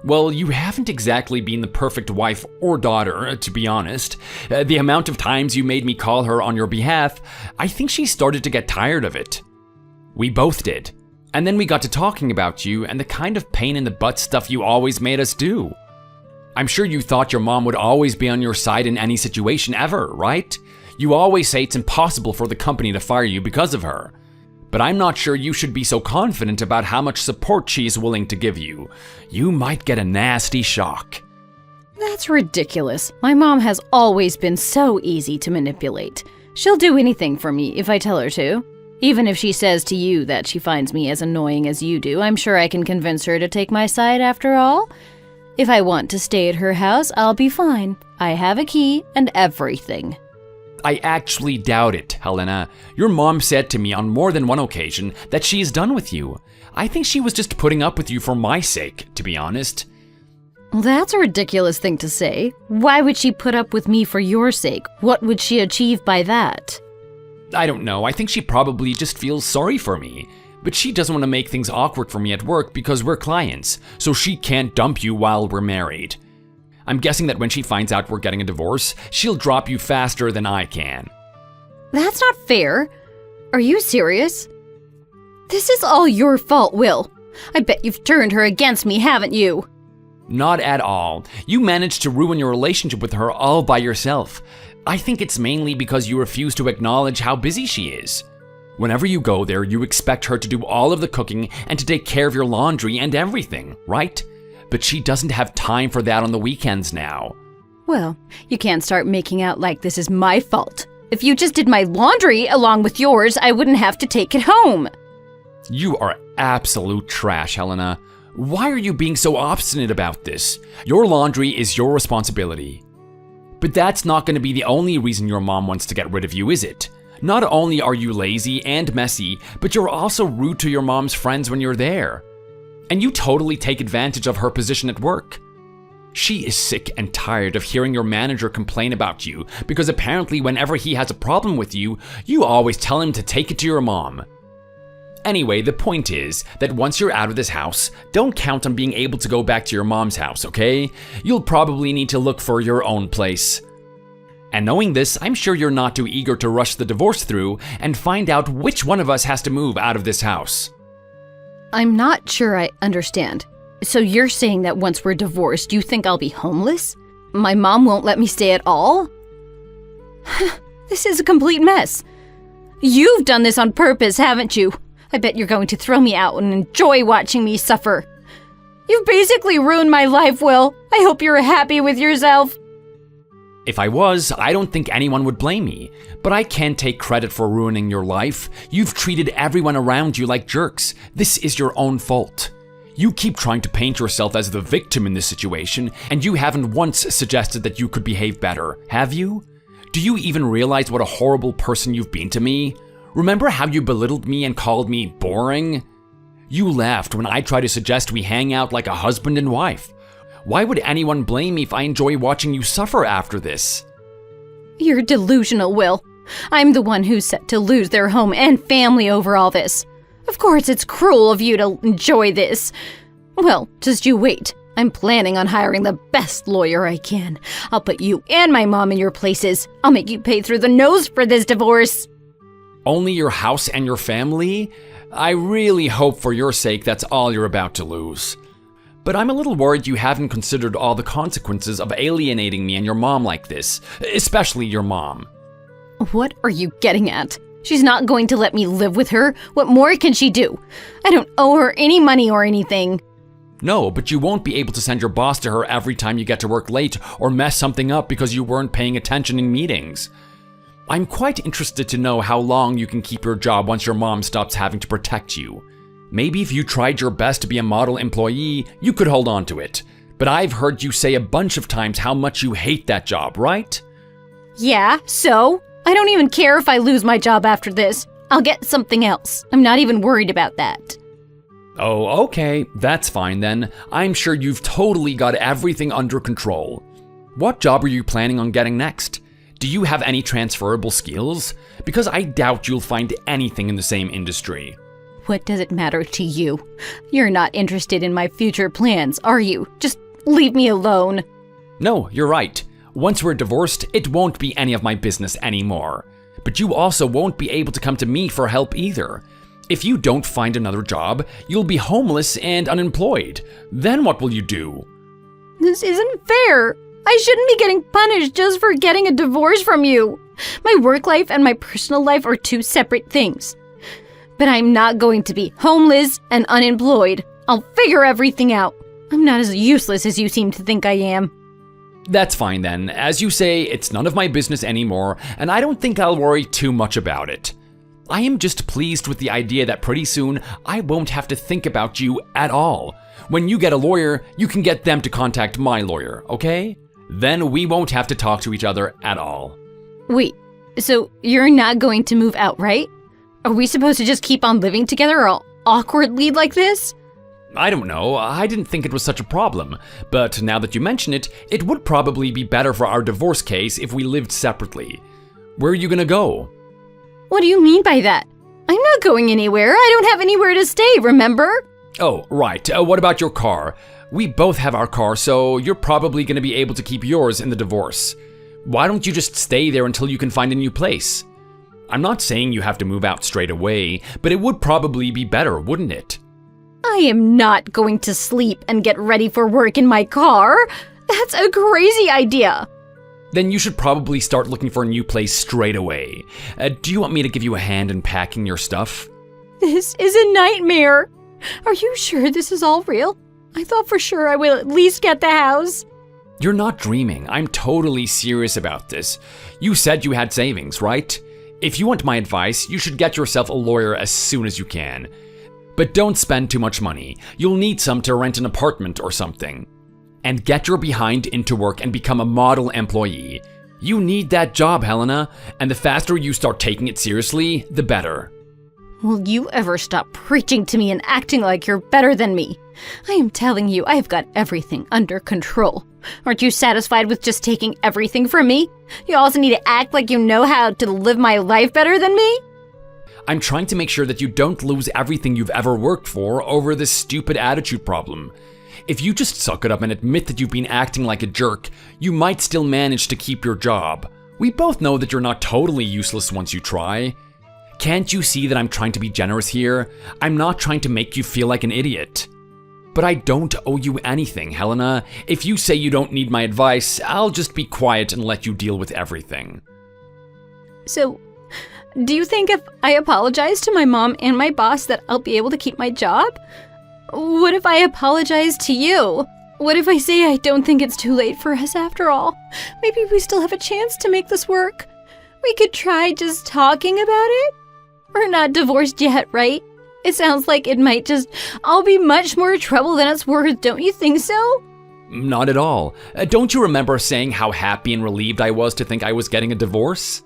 Well, you haven't exactly been the perfect wife or daughter, to be honest. The amount of times you made me call her on your behalf, I think she started to get tired of it. We both did. And then we got to talking about you and the kind of pain in the butt stuff you always made us do. I'm sure you thought your mom would always be on your side in any situation ever, right? You always say it's impossible for the company to fire you because of her. But I'm not sure you should be so confident about how much support she is willing to give you. You might get a nasty shock. That's ridiculous. My mom has always been so easy to manipulate. She'll do anything for me if I tell her to. Even if she says to you that she finds me as annoying as you do, I'm sure I can convince her to take my side after all. If I want to stay at her house, I'll be fine. I have a key and everything. I actually doubt it, Helena. Your mom said to me on more than one occasion that she is done with you. I think she was just putting up with you for my sake, to be honest. Well, that's a ridiculous thing to say. Why would she put up with me for your sake? What would she achieve by that? I don't know. I think she probably just feels sorry for me. But she doesn't want to make things awkward for me at work because we're clients, so she can't dump you while we're married. I'm guessing that when she finds out we're getting a divorce, she'll drop you faster than I can. That's not fair. Are you serious? This is all your fault, Will. I bet you've turned her against me, haven't you? Not at all. You managed to ruin your relationship with her all by yourself. I think it's mainly because you refuse to acknowledge how busy she is. Whenever you go there, you expect her to do all of the cooking and to take care of your laundry and everything, right? But she doesn't have time for that on the weekends now. Well, you can't start making out like this is my fault. If you just did my laundry along with yours, I wouldn't have to take it home. You are absolute trash, Helena. Why are you being so obstinate about this? Your laundry is your responsibility. But that's not going to be the only reason your mom wants to get rid of you, is it? Not only are you lazy and messy, but you're also rude to your mom's friends when you're there. And you totally take advantage of her position at work. She is sick and tired of hearing your manager complain about you because apparently whenever he has a problem with you, you always tell him to take it to your mom. Anyway, the point is that once you're out of this house, don't count on being able to go back to your mom's house, okay? You'll probably need to look for your own place. And knowing this, I'm sure you're not too eager to rush the divorce through and find out which one of us has to move out of this house. I'm not sure I understand. So you're saying that once we're divorced, you think I'll be homeless? My mom won't let me stay at all? This is a complete mess. You've done this on purpose, haven't you? I bet you're going to throw me out and enjoy watching me suffer. You've basically ruined my life, Will. I hope you're happy with yourself. If I was, I don't think anyone would blame me. But I can't take credit for ruining your life. You've treated everyone around you like jerks. This is your own fault. You keep trying to paint yourself as the victim in this situation, and you haven't once suggested that you could behave better, have you? Do you even realize what a horrible person you've been to me? Remember how you belittled me and called me boring? You laughed when I tried to suggest we hang out like a husband and wife. Why would anyone blame me if I enjoy watching you suffer after this? You're delusional, Will. I'm the one who's set to lose their home and family over all this. Of course it's cruel of you to enjoy this. Well, just you wait. I'm planning on hiring the best lawyer I can. I'll put you and my mom in your places. I'll make you pay through the nose for this divorce. Only your house and your family? I really hope for your sake that's all you're about to lose. But I'm a little worried you haven't considered all the consequences of alienating me and your mom like this, especially your mom. What are you getting at? She's not going to let me live with her. What more can she do? I don't owe her any money or anything. No, but you won't be able to send your boss to her every time you get to work late or mess something up because you weren't paying attention in meetings. I'm quite interested to know how long you can keep your job once your mom stops having to protect you. Maybe if you tried your best to be a model employee, you could hold on to it. But I've heard you say a bunch of times how much you hate that job, right? Yeah, so? I don't even care if I lose my job after this. I'll get something else. I'm not even worried about that. Oh, okay, that's fine then. I'm sure you've totally got everything under control. What job are you planning on getting next? Do you have any transferable skills? Because I doubt you'll find anything in the same industry. What does it matter to you? You're not interested in my future plans, are you? Just leave me alone. No, you're right. Once we're divorced, it won't be any of my business anymore. But you also won't be able to come to me for help either. If you don't find another job, you'll be homeless and unemployed. Then what will you do? This isn't fair. I shouldn't be getting punished just for getting a divorce from you. My work life and my personal life are two separate things. But I'm not going to be homeless and unemployed. I'll figure everything out. I'm not as useless as you seem to think I am. That's fine then. As you say, it's none of my business anymore, and I don't think I'll worry too much about it. I am just pleased with the idea that pretty soon I won't have to think about you at all. When you get a lawyer, you can get them to contact my lawyer, okay? Then we won't have to talk to each other at all. Wait, so you're not going to move out, right? Are we supposed to just keep on living together all awkwardly like this? I don't know, I didn't think it was such a problem, but now that you mention it, it would probably be better for our divorce case if we lived separately. Where are you gonna go? What do you mean by that? I'm not going anywhere. I don't have anywhere to stay, remember? Oh, right. What about your car? We both have our car, so you're probably gonna be able to keep yours in the divorce. Why don't you just stay there until you can find a new place? I'm not saying you have to move out straight away, but it would probably be better, wouldn't it? I am not going to sleep and get ready for work in my car. That's a crazy idea. Then you should probably start looking for a new place straight away. Do you want me to give you a hand in packing your stuff? This is a nightmare. Are you sure this is all real? I thought for sure I will at least get the house. You're not dreaming. I'm totally serious about this. You said you had savings, right? If you want my advice, you should get yourself a lawyer as soon as you can. But don't spend too much money. You'll need some to rent an apartment or something. And get your behind into work and become a model employee. You need that job, Helena, and the faster you start taking it seriously, the better. Will you ever stop preaching to me and acting like you're better than me? I am telling you, I've got everything under control. Aren't you satisfied with just taking everything from me? You also need to act like you know how to live my life better than me? I'm trying to make sure that you don't lose everything you've ever worked for over this stupid attitude problem. If you just suck it up and admit that you've been acting like a jerk, you might still manage to keep your job. We both know that you're not totally useless once you try. Can't you see that I'm trying to be generous here? I'm not trying to make you feel like an idiot. But I don't owe you anything, Helena. If you say you don't need my advice, I'll just be quiet and let you deal with everything. So, do you think if I apologize to my mom and my boss that I'll be able to keep my job? What if I apologize to you? What if I say I don't think it's too late for us after all? Maybe we still have a chance to make this work. We could try just talking about it? We're not divorced yet, right? It sounds like it might just all be much more trouble than it's worth, don't you think so? Not at all. Don't you remember saying how happy and relieved I was to think I was getting a divorce?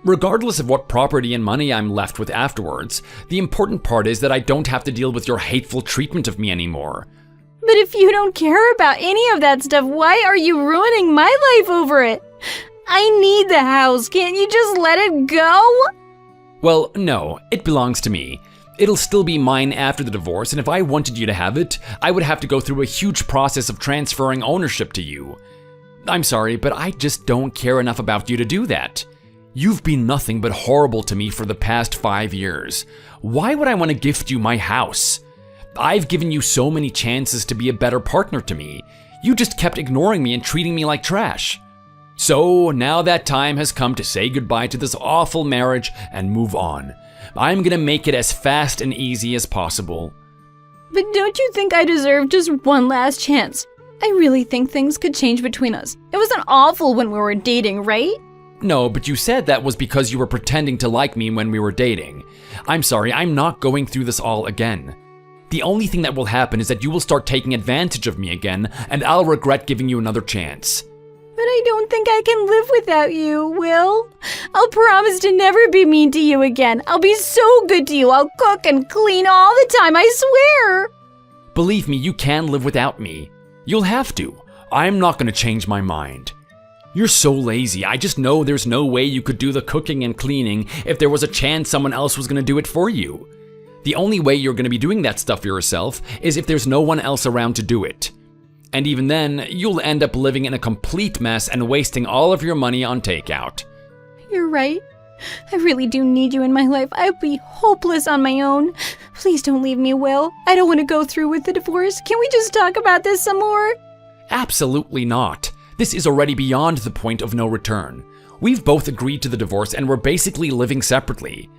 Regardless of what property and money I'm left with afterwards, the important part is that I don't have to deal with your hateful treatment of me anymore. But if you don't care about any of that stuff, why are you ruining my life over it? I need the house. Can't you just let it go? Well, no, it belongs to me. It'll still be mine after the divorce, and if I wanted you to have it, I would have to go through a huge process of transferring ownership to you. I'm sorry, but I just don't care enough about you to do that. You've been nothing but horrible to me for the past 5 years. Why would I want to gift you my house? I've given you so many chances to be a better partner to me. You just kept ignoring me and treating me like trash. So now that time has come to say goodbye to this awful marriage and move on. I'm gonna make it as fast and easy as possible. But don't you think I deserve just one last chance? I really think things could change between us. It wasn't awful when we were dating, right? No, but you said that was because you were pretending to like me when we were dating. I'm sorry, I'm not going through this all again. The only thing that will happen is that you will start taking advantage of me again, and I'll regret giving you another chance. But I don't think I can live without you, Will. I'll promise to never be mean to you again. I'll be so good to you. I'll cook and clean all the time, I swear. Believe me, you can live without me. You'll have to. I'm not going to change my mind. You're so lazy. I just know there's no way you could do the cooking and cleaning if there was a chance someone else was going to do it for you. The only way you're going to be doing that stuff for yourself is if there's no one else around to do it. And even then, you'll end up living in a complete mess and wasting all of your money on takeout. You're right. I really do need you in my life. I'd be hopeless on my own. Please don't leave me, Will. I don't want to go through with the divorce. Can we just talk about this some more? Absolutely not. This is already beyond the point of no return. We've both agreed to the divorce and we're basically living separately.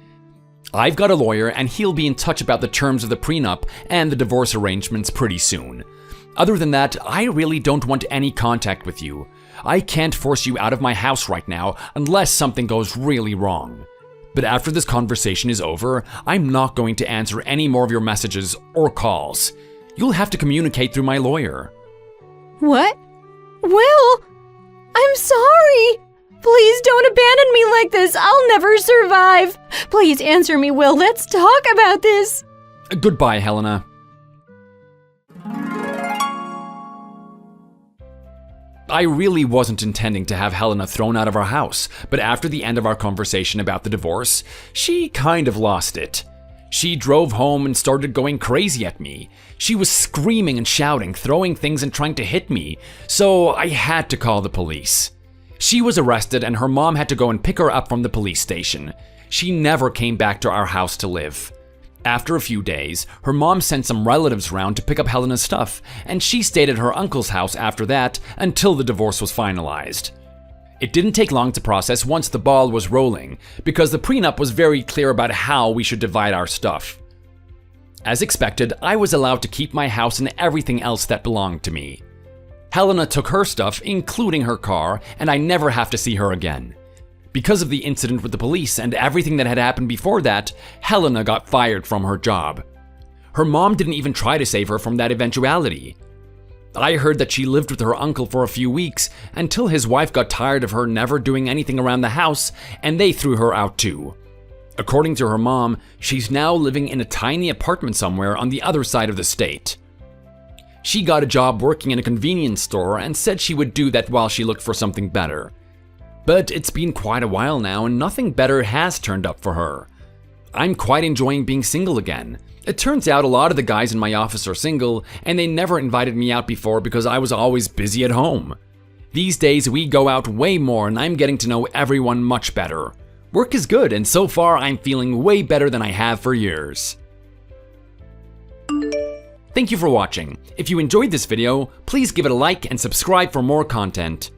I've got a lawyer and he'll be in touch about the terms of the prenup and the divorce arrangements pretty soon. Other than that, I really don't want any contact with you. I can't force you out of my house right now unless something goes really wrong. But after this conversation is over, I'm not going to answer any more of your messages or calls. You'll have to communicate through my lawyer. What? Will? I'm sorry. Please don't abandon me like this. I'll never survive. Please answer me, Will. Let's talk about this. Goodbye, Helena. I really wasn't intending to have Helena thrown out of our house, but after the end of our conversation about the divorce, she kind of lost it. She drove home and started going crazy at me. She was screaming and shouting, throwing things and trying to hit me, so I had to call the police. She was arrested and her mom had to go and pick her up from the police station. She never came back to our house to live. After a few days, her mom sent some relatives round to pick up Helena's stuff, and she stayed at her uncle's house after that until the divorce was finalized. It didn't take long to process once the ball was rolling, because the prenup was very clear about how we should divide our stuff. As expected, I was allowed to keep my house and everything else that belonged to me. Helena took her stuff, including her car, and I never have to see her again. Because of the incident with the police and everything that had happened before that, Helena got fired from her job. Her mom didn't even try to save her from that eventuality. I heard that she lived with her uncle for a few weeks until his wife got tired of her never doing anything around the house and they threw her out too. According to her mom, she's now living in a tiny apartment somewhere on the other side of the state. She got a job working in a convenience store and said she would do that while she looked for something better. But it's been quite a while now and nothing better has turned up for her. I'm quite enjoying being single again. It turns out a lot of the guys in my office are single and they never invited me out before because I was always busy at home. These days we go out way more and I'm getting to know everyone much better. Work is good and so far I'm feeling way better than I have for years. Thank you for watching. If you enjoyed this video, please give it a like and subscribe for more content.